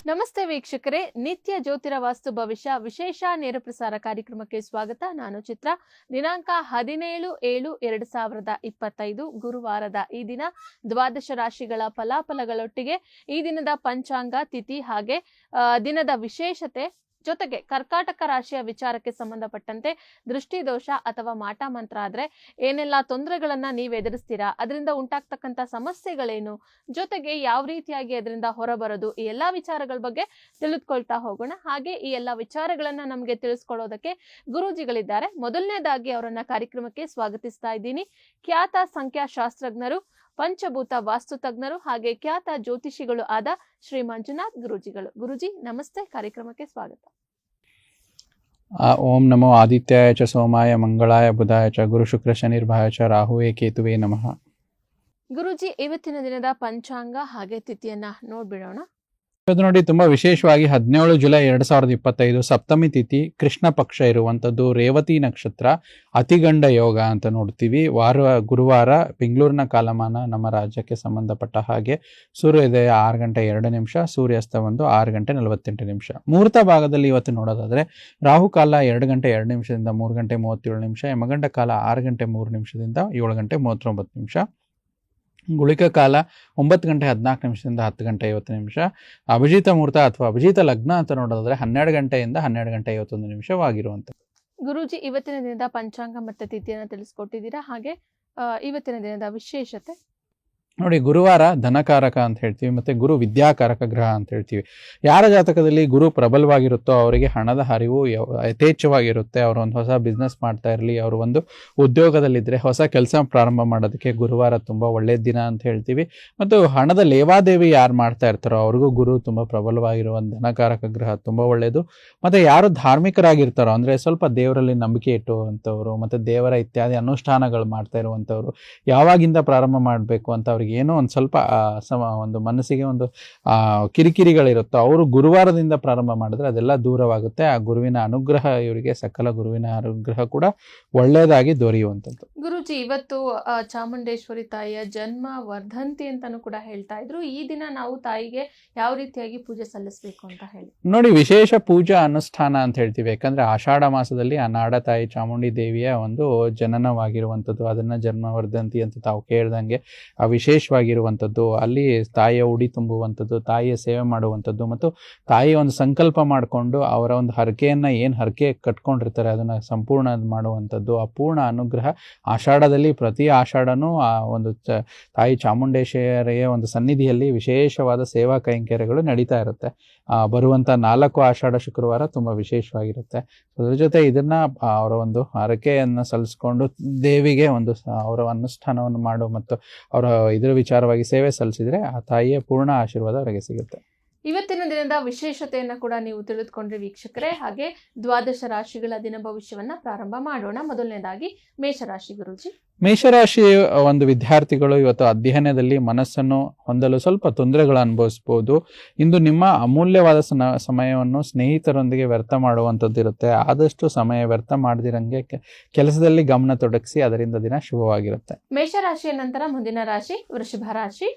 ನಮಸ್ತೆ ವೀಕ್ಷಕರೇ, ನಿತ್ಯ ಜ್ಯೋತಿರ ವಾಸ್ತು ಭವಿಷ್ಯ ವಿಶೇಷ ನೇರ ಪ್ರಸಾರ ಕಾರ್ಯಕ್ರಮಕ್ಕೆ ಸ್ವಾಗತ. ನಾನು ಚಿತ್ರ. ದಿನಾಂಕ 17/7/2025 ಗುರುವಾರದ ಈ ದಿನ ದ್ವಾದಶ ರಾಶಿಗಳ ಫಲಾಫಲಗಳೊಟ್ಟಿಗೆ ಈ ದಿನದ ಪಂಚಾಂಗ, ತಿಥಿ ಹಾಗೆ ದಿನದ ವಿಶೇಷತೆ ಜೊತೆಗೆ ಕರ್ಕಾಟಕ ರಾಶಿಯ ವಿಚಾರಕ್ಕೆ ಸಂಬಂಧಪಟ್ಟಂತೆ ದೃಷ್ಟಿ ದೋಷ ಅಥವಾ ಮಾಟ ಮಂತ್ರ ಆದ್ರೆ ಏನೆಲ್ಲ ತೊಂದರೆಗಳನ್ನ ನೀವು ಎದುರಿಸ್ತೀರಾ, ಅದರಿಂದ ಉಂಟಾಗ್ತಕ್ಕಂಥ ಸಮಸ್ಯೆಗಳೇನು, ಜೊತೆಗೆ ಯಾವ ರೀತಿಯಾಗಿ ಅದರಿಂದ ಹೊರಬರೋದು, ಈ ಎಲ್ಲಾ ವಿಚಾರಗಳ ಬಗ್ಗೆ ತಿಳಿದುಕೊಳ್ತಾ ಹೋಗೋಣ. ಹಾಗೆ ಈ ಎಲ್ಲಾ ವಿಚಾರಗಳನ್ನ ನಮಗೆ ತಿಳಿಸ್ಕೊಳ್ಳೋದಕ್ಕೆ ಗುರೂಜಿಗಳಿದ್ದಾರೆ. ಮೊದಲನೇದಾಗಿ ಅವರನ್ನ ಕಾರ್ಯಕ್ರಮಕ್ಕೆ ಸ್ವಾಗತಿಸ್ತಾ ಇದ್ದೀನಿ. ಖ್ಯಾತ ಸಂಖ್ಯಾಶಾಸ್ತ್ರಜ್ಞರು, ಪಂಚಭೂತ ವಾಸ್ತು ತಜ್ಞರು ಹಾಗೆ ಖ್ಯಾತ ಜ್ಯೋತಿಷಿಗಳು ಆದ ಶ್ರೀ ಮಂಜುನಾಥ್ ಗುರೂಜಿಗಳು. ಗುರೂಜಿ ನಮಸ್ತೆ, ಕಾರ್ಯಕ್ರಮಕ್ಕೆ ಸ್ವಾಗತ. ಓಂ ನಮೋ ಆದಿತ್ಯಾಯ ಚ ಸೋಮಾಯ ಮಂಗಳಾಯ ಬುಧಾಯ ಚ ಗುರು ಶುಕ್ರ ಶನಿರ್ಭಾಯ ಚ ರಾಹುವೇ ಕೇತುವೇ ನಮಃ. ಗುರೂಜಿ, ಇವತ್ತಿನ ದಿನದ ಪಂಚಾಂಗ ಹಾಗೆ ತಿಥಿಯನ್ನ ನೋಡ್ಬಿಡೋಣ. ಇದು ನೋಡಿ, ತುಂಬಾ ವಿಶೇಷವಾಗಿ 17 ಜುಲೈ 2025 ಸಪ್ತಮಿ ತಿಥಿ, ಕೃಷ್ಣ ಪಕ್ಷ ಇರುವಂತದ್ದು, ರೇವತಿ ನಕ್ಷತ್ರ, ಅತಿಗಂಡ ಯೋಗ ಅಂತ ನೋಡ್ತೀವಿ. ಗುರುವಾರ ಬೆಂಗಳೂರಿನ ಕಾಲಮಾನ ನಮ್ಮ ರಾಜ್ಯಕ್ಕೆ ಸಂಬಂಧಪಟ್ಟ ಹಾಗೆ ಸೂರ್ಯೋದಯ 6:02, ಸೂರ್ಯಾಸ್ತ 6:48. ಮುಹೂರ್ತ ಭಾಗದಲ್ಲಿ ಇವತ್ತು ನೋಡೋದಾದ್ರೆ ರಾಹುಕಾಲ 2:02 3:37, ಯಮಗಂಡ ಕಾಲ 6:03 7:39. ಗುಳಿಕ ಕಾಲ 9:14 10:50. ಅಭಿಜಿತ ಮುಹೂರ್ತ ಅಥವಾ ಅಭಿಜಿತ ಲಗ್ನ ಅಂತ ನೋಡೋದಾದ್ರೆ 12 12:51 ಆಗಿರುವಂಥದ್ದು. ಗುರೂಜಿ, ಇವತ್ತಿನ ದಿನದ ಪಂಚಾಂಗ ಮತ್ತೆ ತಿಥಿಯನ್ನ ತಿಳಿಸ್ಕೊಟ್ಟಿದ್ದೀರಾ. ಹಾಗೆ ಇವತ್ತಿನ ದಿನದ ವಿಶೇಷತೆ ನೋಡಿ, ಗುರುವಾರ ಧನಕಾರಕ ಅಂತ ಹೇಳ್ತೀವಿ, ಮತ್ತೆ ಗುರು ವಿದ್ಯಾಕಾರಕ ಗ್ರಹ ಅಂತ ಹೇಳ್ತೀವಿ. ಯಾರ ಜಾತಕದಲ್ಲಿ ಗುರು ಪ್ರಬಲವಾಗಿರುತ್ತೋ ಅವರಿಗೆ ಹಣದ ಹರಿವು ಯಥೇಚ್ಛವಾಗಿರುತ್ತೆ. ಅವರು ಒಂದು ಹೊಸ ಬಿಸ್ನೆಸ್ ಮಾಡ್ತಾ ಇರಲಿ, ಅವರು ಒಂದು ಉದ್ಯೋಗದಲ್ಲಿದ್ದರೆ ಹೊಸ ಕೆಲಸ ಪ್ರಾರಂಭ ಮಾಡೋದಕ್ಕೆ ಗುರುವಾರ ತುಂಬ ಒಳ್ಳೆಯ ದಿನ ಅಂತ ಹೇಳ್ತೀವಿ. ಮತ್ತು ಹಣದ ಲೇವಾದೇವಿ ಯಾರು ಮಾಡ್ತಾ ಇರ್ತಾರೋ ಅವ್ರಿಗೂ ಗುರು ತುಂಬ ಪ್ರಬಲವಾಗಿರುವ ಧನಕಾರಕ ಗ್ರಹ ತುಂಬ ಒಳ್ಳೆಯದು. ಮತ್ತು ಯಾರು ಧಾರ್ಮಿಕರಾಗಿರ್ತಾರೋ ಅಂದರೆ ಸ್ವಲ್ಪ ದೇವರಲ್ಲಿ ನಂಬಿಕೆ ಇಟ್ಟುವಂಥವ್ರು ಮತ್ತು ದೇವರ ಇತ್ಯಾದಿ ಅನುಷ್ಠಾನಗಳು ಮಾಡ್ತಾ ಇರುವಂಥವ್ರು, ಯಾವಾಗಿಂದ ಪ್ರಾರಂಭ ಮಾಡಬೇಕು ಅಂತ ಅವ್ರಿಗೆ ಏನೋ ಒಂದು ಸ್ವಲ್ಪ ಒಂದು ಮನಸ್ಸಿಗೆ ಒಂದು ಕಿರಿಕಿರಿಗಳಿರುತ್ತೋ ಅವರು ಗುರುವಾರದಿಂದ ಪ್ರಾರಂಭ ಮಾಡಿದ್ರೆ ಅದೆಲ್ಲ ದೂರವಾಗುತ್ತೆ. ಆ ಗುರುವಿನ ಅನುಗ್ರಹ, ಇವರಿಗೆ ಸಕಲ ಗುರುವಿನ ಅನುಗ್ರಹ ಕೂಡ ಒಳ್ಳೆಯದಾಗಿ ದೊರೆಯುವಂಥದ್ದು. ಗುರುಜಿ, ಇವತ್ತು ಚಾಮುಂಡೇಶ್ವರಿ ತಾಯಿಯ ಜನ್ಮ ವರ್ಧಂತಿ ಅಂತಾನು ಕೂಡ ಹೇಳ್ತಾ ಇದ್ರು. ಈ ದಿನ ನಾವು ತಾಯಿಗೆ ಯಾವ ರೀತಿಯಾಗಿ ಪೂಜೆ ಸಲ್ಲಿಸಬೇಕು ಅಂತ ಹೇಳಿ ನೋಡಿ, ವಿಶೇಷ ಪೂಜಾ ಅನುಷ್ಠಾನ ಅಂತ ಹೇಳ್ತೀವಿ. ಯಾಕಂದ್ರೆ ಆಷಾಢ ಮಾಸದಲ್ಲಿ ಆ ನಾಡ ತಾಯಿ ಚಾಮುಂಡಿ ದೇವಿಯ ಒಂದು ಜನನವಾಗಿರುವಂಥದ್ದು, ಅದನ್ನ ಜನ್ಮ ವರ್ಧಂತಿ ಅಂತ ತಾವು ಕೇಳ್ದಂಗೆ ವಿಶೇಷವಾಗಿರುವಂಥದ್ದು. ಅಲ್ಲಿ ತಾಯಿಯ ಉಡಿ ತುಂಬುವಂಥದ್ದು, ತಾಯಿಯ ಸೇವೆ ಮಾಡುವಂಥದ್ದು ಮತ್ತು ತಾಯಿಯ ಒಂದು ಸಂಕಲ್ಪ ಮಾಡಿಕೊಂಡು ಅವರ ಒಂದು ಹರಕೆಯನ್ನು ಏನು ಹರಕೆ ಕಟ್ಕೊಂಡಿರ್ತಾರೆ ಅದನ್ನು ಸಂಪೂರ್ಣ ಮಾಡುವಂಥದ್ದು. ಆ ಪೂರ್ಣ ಅನುಗ್ರಹ ಆಷಾಢದಲ್ಲಿ ಪ್ರತಿ ಆಷಾಢನೂ ಆ ಒಂದು ತಾಯಿ ಚಾಮುಂಡೇಶ್ವರಿಯ ಒಂದು ಸನ್ನಿಧಿಯಲ್ಲಿ ವಿಶೇಷವಾದ ಸೇವಾ ಕೈಂಕರ್ಯಗಳು ನಡೀತಾ ಇರುತ್ತೆ. ಬರುವಂಥ 4 ಆಷಾಢ ಶುಕ್ರವಾರ ತುಂಬ ವಿಶೇಷವಾಗಿರುತ್ತೆ. ಅದ್ರ ಜೊತೆ ಇದನ್ನ ಅವರ ಒಂದು ಹರಕೆಯನ್ನು ಸಲ್ಲಿಸ್ಕೊಂಡು ದೇವಿಗೆ ಒಂದು ಅವರ ಅನುಷ್ಠಾನವನ್ನು ಮಾಡು ಮತ್ತು ಅವರ ಇದರ ವಿಚಾರವಾಗಿ ಸೇವೆ ಸಲ್ಲಿಸಿದ್ರೆ ಆ ತಾಯಿಯ ಪೂರ್ಣ ಆಶೀರ್ವಾದ ಅವರಿಗೆ ಸಿಗುತ್ತೆ. ಇವತ್ತಿನ ದಿನದ ವಿಶೇಷತೆಯನ್ನ ಕೂಡ ನೀವು ತಿಳಿದುಕೊಂಡ್ರೆ ವೀಕ್ಷಕರೇ. ಹಾಗೆ ದ್ವಾದಶ ರಾಶಿಗಳ ದಿನ ಭವಿಷ್ಯವನ್ನ ಪ್ರಾರಂಭ ಮಾಡೋಣ. ಮೊದಲನೇದಾಗಿ ಮೇಷರಾಶಿ. ಗುರೂಜಿ, ಮೇಷರಾಶಿ ಒಂದು ವಿದ್ಯಾರ್ಥಿಗಳು ಇವತ್ತು ಅಧ್ಯಯನದಲ್ಲಿ ಮನಸ್ಸನ್ನು ಹೊಂದಲು ಸ್ವಲ್ಪ ತೊಂದರೆಗಳು ಅನುಭವಿಸಬಹುದು. ಇಂದು ನಿಮ್ಮ ಅಮೂಲ್ಯವಾದ ಸಮಯವನ್ನು ಸ್ನೇಹಿತರೊಂದಿಗೆ ವ್ಯರ್ಥ ಮಾಡುವಂಥದ್ದು ಇರುತ್ತೆ. ಆದಷ್ಟು ಸಮಯ ವ್ಯರ್ಥ ಮಾಡದಿರಂಗೆ ಕೆಲಸದಲ್ಲಿ ಗಮನ ತೊಡಗಿಸಿ, ಅದರಿಂದ ದಿನ ಶುಭವಾಗಿರುತ್ತೆ. ಮೇಷರಾಶಿಯ ನಂತರ ಮುಂದಿನ ರಾಶಿ ವೃಷಭ ರಾಶಿ.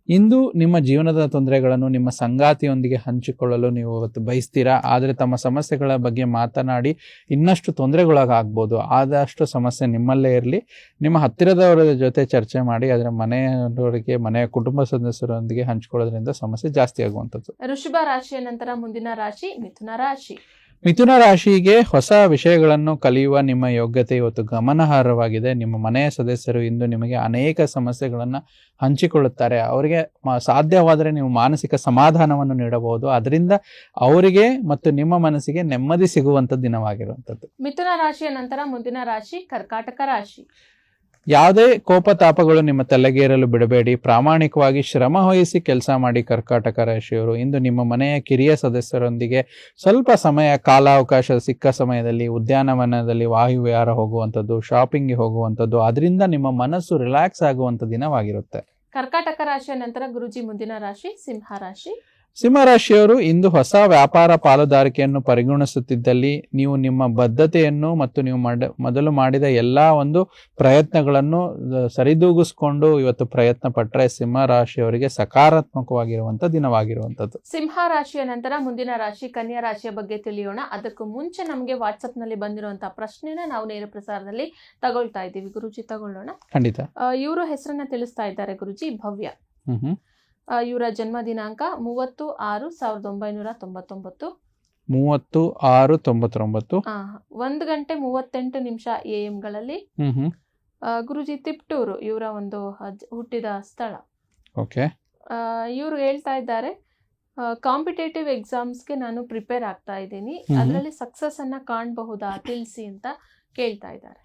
ಇಂದು ನಿಮ್ಮ ಜೀವನದ ತೊಂದರೆಗಳನ್ನು ನಿಮ್ಮ ಸಂಗಾತಿಯೊಂದಿಗೆ ಹಂಚಿಕೊಳ್ಳಲು ನೀವು ಇವತ್ತು ಬಯಸ್ತೀರಾ. ಆದರೆ ತಮ್ಮ ಸಮಸ್ಯೆಗಳ ಬಗ್ಗೆ ಮಾತನಾಡಿ ಇನ್ನಷ್ಟು ತೊಂದರೆಗೊಳಗಾಗ್ಬೋದು. ಆದಷ್ಟು ಸಮಸ್ಯೆ ನಿಮ್ಮಲ್ಲೇ ಇರಲಿ. ನಿಮ್ಮ ಹತ್ತಿರದವರ ಜೊತೆ ಚರ್ಚೆ ಮಾಡಿ ಅದರ ಮನೆಯವರಿಗೆ, ಮನೆಯ ಕುಟುಂಬ ಸದಸ್ಯರೊಂದಿಗೆ ಹಂಚಿಕೊಳ್ಳೋದ್ರಿಂದ ಸಮಸ್ಯೆ ಜಾಸ್ತಿ ಆಗುವಂಥದ್ದು. ವೃಷಭ ರಾಶಿಯ ನಂತರ ಮುಂದಿನ ರಾಶಿ ಮಿಥುನ ರಾಶಿ. ಮಿಥುನ ರಾಶಿಗೆ ಹೊಸ ವಿಷಯಗಳನ್ನು ಕಲಿಯುವ ನಿಮ್ಮ ಯೋಗ್ಯತೆ ಇವತ್ತು ಗಮನಾರ್ಹವಾಗಿದೆ. ನಿಮ್ಮ ಮನೆಯ ಸದಸ್ಯರು ಇಂದು ನಿಮಗೆ ಅನೇಕ ಸಮಸ್ಯೆಗಳನ್ನು ಹಂಚಿಕೊಳ್ಳುತ್ತಾರೆ. ಅವರಿಗೆ ಸಾಧ್ಯವಾದರೆ ನೀವು ಮಾನಸಿಕ ಸಮಾಧಾನವನ್ನು ನೀಡಬಹುದು. ಅದರಿಂದ ಅವರಿಗೆ ಮತ್ತು ನಿಮ್ಮ ಮನಸ್ಸಿಗೆ ನೆಮ್ಮದಿ ಸಿಗುವಂಥ ದಿನವಾಗಿರುವಂಥದ್ದು. ಮಿಥುನ ರಾಶಿಯ ನಂತರ ಮುಂದಿನ ರಾಶಿ ಕರ್ಕಾಟಕ ರಾಶಿ. ಯಾವುದೇ ಕೋಪತಾಪಗಳು ನಿಮ್ಮ ತಲೆಗೇರಲು ಬಿಡಬೇಡಿ. ಪ್ರಾಮಾಣಿಕವಾಗಿ ಶ್ರಮ ವಹಿಸಿ ಕೆಲಸ ಮಾಡಿ. ಕರ್ಕಾಟಕ ರಾಶಿಯವರು ಇಂದು ನಿಮ್ಮ ಮನೆಯ ಕಿರಿಯ ಸದಸ್ಯರೊಂದಿಗೆ ಸ್ವಲ್ಪ ಸಮಯ ಕಾಲಾವಕಾಶ ಸಿಕ್ಕ ಸಮಯದಲ್ಲಿ ಉದ್ಯಾನವನದಲ್ಲಿ ವಾಯುವಿಹಾರ ಹೋಗುವಂಥದ್ದು, ಶಾಪಿಂಗ್ಗೆ ಹೋಗುವಂಥದ್ದು, ಅದರಿಂದ ನಿಮ್ಮ ಮನಸ್ಸು ರಿಲ್ಯಾಕ್ಸ್ ಆಗುವಂಥ ದಿನವಾಗಿರುತ್ತೆ. ಕರ್ಕಾಟಕ ರಾಶಿಯ ನಂತರ ಗುರುಜಿ ಮುಂದಿನ ರಾಶಿ ಸಿಂಹ ರಾಶಿ. ಸಿಂಹರಾಶಿಯವರು ಇಂದು ಹೊಸ ವ್ಯಾಪಾರ ಪಾಲುದಾರಿಕೆಯನ್ನು ಪರಿಗಣಿಸುತ್ತಿದ್ದಲ್ಲಿ ನೀವು ನಿಮ್ಮ ಬದ್ಧತೆಯನ್ನು ಮತ್ತು ನೀವು ಮೊದಲು ಮಾಡಿದ ಎಲ್ಲಾ ಒಂದು ಪ್ರಯತ್ನಗಳನ್ನು ಸರಿದೂಗಿಸ್ಕೊಂಡು ಇವತ್ತು ಪ್ರಯತ್ನ ಪಟ್ಟರೆ ಸಿಂಹರಾಶಿಯವರಿಗೆ ಸಕಾರಾತ್ಮಕವಾಗಿರುವಂತ ದಿನವಾಗಿರುವಂತದ್ದು. ಸಿಂಹ ರಾಶಿಯ ನಂತರ ಮುಂದಿನ ರಾಶಿ ಕನ್ಯಾ ರಾಶಿಯ ಬಗ್ಗೆ ತಿಳಿಯೋಣ. ಅದಕ್ಕೂ ಮುಂಚೆ ನಮಗೆ ವಾಟ್ಸ್ಆಪ್ ನಲ್ಲಿ ಬಂದಿರುವಂತಹ ಪ್ರಶ್ನೆನ ನಾವು ನೇರ ಪ್ರಸಾರದಲ್ಲಿ ತಗೊಳ್ತಾ ಇದ್ದೀವಿ. ಗುರುಜಿ ತಗೊಳ್ಳೋಣ. ಖಂಡಿತ. ಇವರು ಹೆಸರನ್ನ ತಿಳಿಸ್ತಾ ಇದ್ದಾರೆ ಗುರುಜಿ, ಭವ್ಯ. ಇವರ ಜನ್ಮ ದಿನಾಂಕ 30/6/1999. 30/6/99. 1:38 AM ಗಳಲ್ಲಿ. ಗುರುಜಿ ತಿಪ್ಟೂರು ಇವರ ಒಂದು ಹುಟ್ಟಿದ ಸ್ಥಳ. ಓಕೆ. ಇವರು ಹೇಳ್ತಾ ಇದ್ದಾರೆ, ಕಾಂಪಿಟೇಟಿವ್ ಎಕ್ಸಾಮ್ಸ್ಗೆ ನಾನು ಪ್ರಿಪೇರ್ ಆಗ್ತಾ ಇದ್ದೀನಿ, ಅದರಲ್ಲಿ ಸಕ್ಸಸ್ ಅನ್ನ ಕಾಣಬಹುದಾ ತಿಳಿಸಿ ಅಂತ ಕೇಳ್ತಾ ಇದ್ದಾರೆ.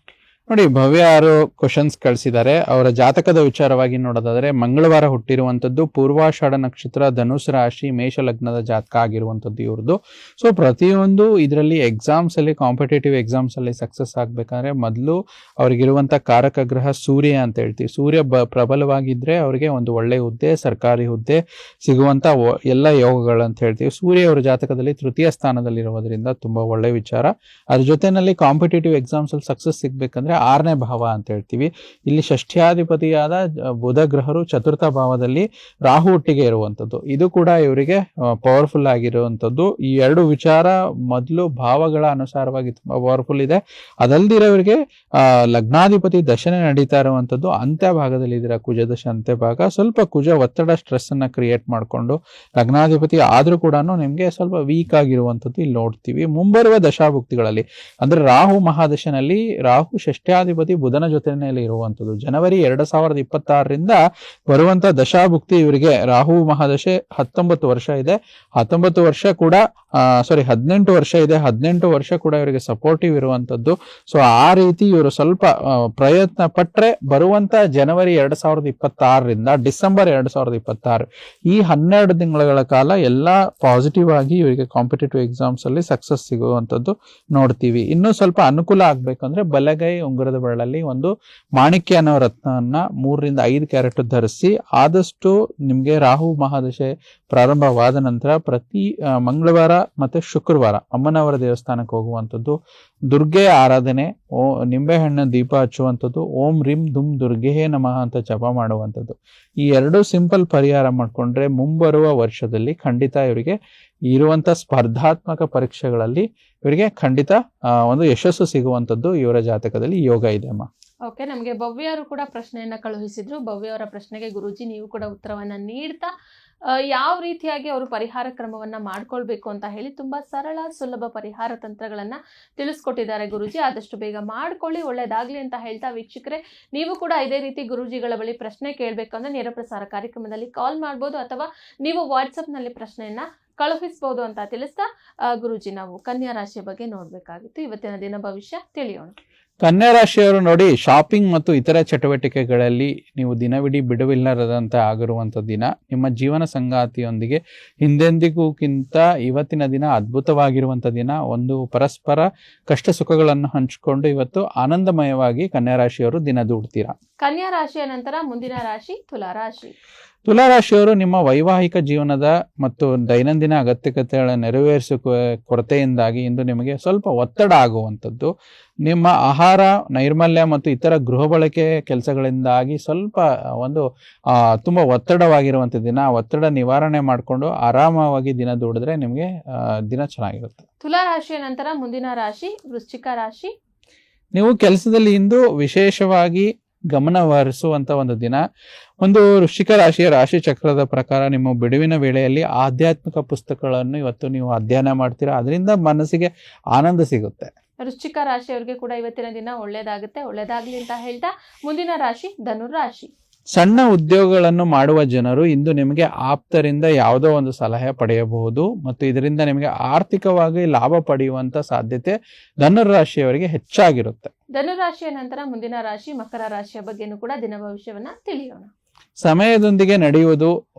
ನೋಡಿ, ಭವ್ಯ 6 ಕ್ವಶನ್ಸ್ ಕಳಿಸಿದ್ದಾರೆ. ಅವರ ಜಾತಕದ ವಿಚಾರವಾಗಿ ನೋಡೋದಾದ್ರೆ ಮಂಗಳವಾರ ಹುಟ್ಟಿರುವಂತದ್ದು, ಪೂರ್ವಾಷಾಢ ನಕ್ಷತ್ರ, ಧನುಸ್ ರಾಶಿ, ಮೇಷ ಲಗ್ನದ ಜಾತಕ ಆಗಿರುವಂತದ್ದು ಇವ್ರದ್ದು. ಸೊ ಪ್ರತಿಯೊಂದು ಇದರಲ್ಲಿ ಎಕ್ಸಾಮ್ಸ್ ಅಲ್ಲಿ, ಕಾಂಪಿಟೇಟಿವ್ ಎಕ್ಸಾಮ್ಸ್ ಅಲ್ಲಿ ಸಕ್ಸಸ್ ಆಗ್ಬೇಕಂದ್ರೆ ಮೊದಲು ಅವ್ರಿಗಿರುವಂತ ಕಾರಕ ಗ್ರಹ ಸೂರ್ಯ ಅಂತ ಹೇಳ್ತೀವಿ. ಸೂರ್ಯ ಪ್ರಬಲವಾಗಿದ್ರೆ ಅವರಿಗೆ ಒಂದು ಒಳ್ಳೆ ಹುದ್ದೆ, ಸರ್ಕಾರಿ ಹುದ್ದೆ ಸಿಗುವಂತ ಎಲ್ಲ ಯೋಗಗಳು ಅಂತ ಹೇಳ್ತೀವಿ. ಸೂರ್ಯ ಅವರ ಜಾತಕದಲ್ಲಿ ತೃತೀಯ ಸ್ಥಾನದಲ್ಲಿರೋದ್ರಿಂದ ತುಂಬಾ ಒಳ್ಳೆ ವಿಚಾರ. ಅದ್ರ ಜೊತೆನಲ್ಲಿ ಕಾಂಪಿಟೇಟಿವ್ ಎಕ್ಸಾಮ್ಸ್ ಅಲ್ಲಿ ಸಕ್ಸಸ್ ಸಿಗ್ಬೇಕಂದ್ರೆ 6ನೇ ಭಾವ ಅಂತ ಹೇಳ್ತೀವಿ. ಇಲ್ಲಿ ಷಷ್ಠ್ಯಾಧಿಪತಿಯಾದ ಬುಧ ಗ್ರಹರು ಚತುರ್ಥ ಭಾವದಲ್ಲಿ ರಾಹು ಒಟ್ಟಿಗೆ ಇರುವಂತದ್ದು, ಇದು ಕೂಡ ಇವರಿಗೆ ಪವರ್ಫುಲ್ ಆಗಿರುವಂತದ್ದು. ಈ 2 ವಿಚಾರ ಮೊದಲು ಭಾವಗಳ ಅನುಸಾರವಾಗಿ ತುಂಬಾ ಪವರ್ಫುಲ್ ಇದೆ. ಅದಲ್ದಿರೋರಿಗೆ ಲಗ್ನಾಧಿಪತಿ ದಶನೆ ನಡೀತಾ ಇರುವಂತದ್ದು, ಅಂತ್ಯ ಭಾಗದಲ್ಲಿ ಇದರ ಕುಜ ದಶ ಅಂತ್ಯ ಭಾಗ. ಸ್ವಲ್ಪ ಕುಜ ಒತ್ತಡ, ಸ್ಟ್ರೆಸ್ ಅನ್ನ ಕ್ರಿಯೇಟ್ ಮಾಡಿಕೊಂಡು ಲಗ್ನಾಧಿಪತಿ ಆದ್ರೂ ಕೂಡ ನಿಮ್ಗೆ ಸ್ವಲ್ಪ ವೀಕ್ ಆಗಿರುವಂತದ್ದು ಇಲ್ಲಿ ನೋಡ್ತೀವಿ. ಮುಂಬರುವ ದಶಾಭುಕ್ತಿಗಳಲ್ಲಿ ಅಂದ್ರೆ ರಾಹು ಮಹಾದಶನಲ್ಲಿ ರಾಹು ಷಷ್ಠ್ಯಾಧಿಪತಿ ಬುಧನ ಜೊತೆಯಲ್ಲಿ ಇರುವಂತದ್ದು. ಜನವರಿ 2026ರಿಂದ ಬರುವಂತ ದಶಾಭುಕ್ತಿ ಇವರಿಗೆ ರಾಹು ಮಹಾದಶೆ 19 ವರ್ಷ ಇದೆ. 19 ವರ್ಷ ಕೂಡ 18 ವರ್ಷ ಇದೆ. 18 ವರ್ಷ ಕೂಡ ಇವರಿಗೆ ಸಪೋರ್ಟಿವ್ ಇರುವಂತದ್ದು. ಸೊ ಆ ರೀತಿ ಇವರು ಸ್ವಲ್ಪ ಪ್ರಯತ್ನ ಪಟ್ರೆ ಬರುವಂತ ಜನವರಿ 2026ರಿಂದ ಡಿಸೆಂಬರ್ 2026 ಈ 12 ತಿಂಗಳ ಕಾಲ ಎಲ್ಲಾ ಪಾಸಿಟಿವ್ ಆಗಿ ಇವರಿಗೆ ಕಾಂಪಿಟೇಟಿವ್ ಎಕ್ಸಾಮ್ಸ್ ಅಲ್ಲಿ ಸಕ್ಸಸ್ ಸಿಗುವಂತದ್ದು ನೋಡ್ತೀವಿ. ಇನ್ನು ಸ್ವಲ್ಪ ಅನುಕೂಲ ಆಗ್ಬೇಕಂದ್ರೆ ಬಲಗೈ ಉಂಗುರದ ಬೆರಳಲ್ಲಿ ಒಂದು ಮಾಣಿಕ್ಯ ಅನ್ನೋ ರತ್ನವನ್ನ 3ರಿಂದ 5 ಕ್ಯಾರೆಟ್ ಧರಿಸಿ, ಆದಷ್ಟು ನಿಮ್ಗೆ ರಾಹು ಮಹಾದಶೆ ಪ್ರಾರಂಭವಾದ ನಂತರ ಪ್ರತಿ ಮಂಗಳವಾರ ಮತ್ತೆ ಶುಕ್ರವಾರ ಅಮ್ಮನವರ ದೇವಸ್ಥಾನಕ್ಕೆ ಹೋಗುವಂಥದ್ದು, ದುರ್ಗೆ ಆರಾಧನೆ, ನಿಂಬೆಹಣ್ಣು ದೀಪ ಹಚ್ಚುವಂಥದ್ದು, ಓಂ ರೀಂ ದುಮ್ ದುರ್ಗೆಹೇ ನಮಃ ಅಂತ ಜಪ ಮಾಡುವಂಥದ್ದು, ಈ 2 ಸಿಂಪಲ್ ಪರಿಹಾರ ಮಾಡ್ಕೊಂಡ್ರೆ ಮುಂಬರುವ ವರ್ಷದಲ್ಲಿ ಖಂಡಿತ ಇವರಿಗೆ ಇರುವಂತ ಸ್ಪರ್ಧಾತ್ಮಕ ಪರೀಕ್ಷೆಗಳಲ್ಲಿ ಇವರಿಗೆ ಖಂಡಿತ ಒಂದು ಯಶಸ್ಸು ಸಿಗುವಂತದ್ದು ಇವರ ಜಾತಕದಲ್ಲಿ ಯೋಗ ಇದೆ ಅಮ್ಮ. ಓಕೆ, ನಮಗೆ ಭವ್ಯರು ಕೂಡ ಪ್ರಶ್ನೆಯನ್ನ ಕಳುಹಿಸಿದ್ರು. ಭವ್ಯ ಅವರ ಪ್ರಶ್ನೆಗೆ ಗುರೂಜಿ ನೀವು ಕೂಡ ಉತ್ತರವನ್ನ ನೀಡ್ತಾ ಯಾವ ರೀತಿಯಾಗಿ ಅವರು ಪರಿಹಾರ ಕ್ರಮವನ್ನ ಮಾಡ್ಕೊಳ್ಬೇಕು ಅಂತ ಹೇಳಿ ತುಂಬಾ ಸರಳ ಸುಲಭ ಪರಿಹಾರ ತಂತ್ರಗಳನ್ನ ತಿಳಿಸ್ಕೊಟ್ಟಿದ್ದಾರೆ ಗುರೂಜಿ. ಆದಷ್ಟು ಬೇಗ ಮಾಡ್ಕೊಳ್ಳಿ, ಒಳ್ಳೇದಾಗ್ಲಿ ಅಂತ ಹೇಳ್ತಾ ವೀಕ್ಷಕರೇ, ನೀವು ಕೂಡ ಇದೇ ರೀತಿ ಗುರೂಜಿಗಳ ಬಳಿ ಪ್ರಶ್ನೆ ಕೇಳಬೇಕಂದ್ರೆ ನೇರ ಪ್ರಸಾರ ಕಾರ್ಯಕ್ರಮದಲ್ಲಿ ಕಾಲ್ ಮಾಡ್ಬೋದು ಅಥವಾ ನೀವು ವಾಟ್ಸಪ್ ನಲ್ಲಿ ಪ್ರಶ್ನೆಯನ್ನ ಕಳುಹಿಸಬಹುದು ಅಂತ ತಿಳಿಸ್ತಾ ಗುರೂಜಿ ನಾವು ಕನ್ಯಾ ರಾಶಿಯ ಬಗ್ಗೆ ನೋಡ್ಬೇಕಾಗಿತ್ತು. ಇವತ್ತಿನ ದಿನ ಭವಿಷ್ಯ ತಿಳಿಯೋಣ. ಕನ್ಯಾ ರಾಶಿಯವರು ನೋಡಿ, ಶಾಪಿಂಗ್ ಮತ್ತು ಇತರ ಚಟುವಟಿಕೆಗಳಲ್ಲಿ ನೀವು ದಿನವಿಡೀ ಬಿಡುವಿಲ್ಲದಂತೆ ಆಗಿರುವಂಥ ದಿನ. ನಿಮ್ಮ ಜೀವನ ಸಂಗಾತಿಯೊಂದಿಗೆ ಹಿಂದೆಂದಿಗೂಕ್ಕಿಂತ ಇವತ್ತಿನ ದಿನ ಅದ್ಭುತವಾಗಿರುವಂಥ ದಿನ. ಒಂದು ಪರಸ್ಪರ ಕಷ್ಟ ಸುಖಗಳನ್ನು ಹಂಚಿಕೊಂಡು ಇವತ್ತು ಆನಂದಮಯವಾಗಿ ಕನ್ಯಾ ರಾಶಿಯವರು ದಿನ ದೂಡ್ತೀರಾ. ಕನ್ಯಾ ರಾಶಿಯ ನಂತರ ಮುಂದಿನ ರಾಶಿ ತುಲಾ ರಾಶಿ. ತುಲಾ ರಾಶಿಯವರು ನಿಮ್ಮ ವೈವಾಹಿಕ ಜೀವನದ ಮತ್ತು ದೈನಂದಿನ ಅಗತ್ಯತೆಗಳ ನೆರವೇರಿಸುವ ಕೊರತೆಯಿಂದಾಗಿ ಇಂದು ನಿಮಗೆ ಸ್ವಲ್ಪ ಒತ್ತಡ ಆಗುವಂಥದ್ದು. ನಿಮ್ಮ ಆಹಾರ ನೈರ್ಮಲ್ಯ ಮತ್ತು ಇತರ ಗೃಹ ಬಳಕೆ ಕೆಲಸಗಳಿಂದಾಗಿ ಸ್ವಲ್ಪ ಒಂದು ತುಂಬ ಒತ್ತಡವಾಗಿರುವಂಥ ದಿನ. ಒತ್ತಡ ನಿವಾರಣೆ ಮಾಡಿಕೊಂಡು ಆರಾಮವಾಗಿ ದಿನ ದೂಡಿದ್ರೆ ನಿಮಗೆ ದಿನ ಚೆನ್ನಾಗಿರುತ್ತೆ. ತುಲಾ ರಾಶಿಯ ನಂತರ ಮುಂದಿನ ರಾಶಿ ವೃಶ್ಚಿಕ ರಾಶಿ. ನೀವು ಕೆಲಸದಲ್ಲಿ ಇಂದು ವಿಶೇಷವಾಗಿ ಗಮನ ಹರಿಸುವಂತ ಒಂದು ದಿನ. ಒಂದು ವೃಶ್ಚಿಕ ರಾಶಿಯ ರಾಶಿ ಚಕ್ರದ ಪ್ರಕಾರ ನಿಮ್ಮ ಬಿಡುವಿನ ವೇಳೆಯಲ್ಲಿ ಆಧ್ಯಾತ್ಮಿಕ ಪುಸ್ತಕಗಳನ್ನು ಇವತ್ತು ನೀವು ಅಧ್ಯಯನ ಮಾಡ್ತೀರಾ, ಅದರಿಂದ ಮನಸ್ಸಿಗೆ ಆನಂದ ಸಿಗುತ್ತೆ. ವೃಶ್ಚಿಕ ರಾಶಿಯವರಿಗೆ ಕೂಡ ಇವತ್ತಿನ ದಿನ ಒಳ್ಳೇದಾಗುತ್ತೆ, ಒಳ್ಳೇದಾಗ್ಲಿ ಅಂತ ಹೇಳ್ತಾ ಮುಂದಿನ ರಾಶಿ ಧನುರಾಶಿ. ಸಣ್ಣ ಉದ್ಯೋಗಗಳನ್ನು ಮಾಡುವ ಜನರು ಇಂದು ನಿಮಗೆ ಆಪ್ತರಿಂದ ಯಾವುದೋ ಒಂದು ಸಲಹೆ ಪಡೆಯಬಹುದು ಮತ್ತು ಇದರಿಂದ ನಿಮಗೆ ಆರ್ಥಿಕವಾಗಿ ಲಾಭ ಪಡೆಯುವಂತ ಸಾಧ್ಯತೆ ಧನುರಾಶಿಯವರಿಗೆ ಹೆಚ್ಚಾಗಿರುತ್ತೆ. ಧನುರಾಶಿಯ ನಂತರ ಮುಂದಿನ ರಾಶಿ ಮಕರ ರಾಶಿಯ ಬಗ್ಗೆನೂ ಕೂಡ ದಿನ ಭವಿಷ್ಯವನ್ನ ತಿಳಿಯೋಣ. ಸಮಯದೊಂದಿಗೆ ನಡೆಯುವುದು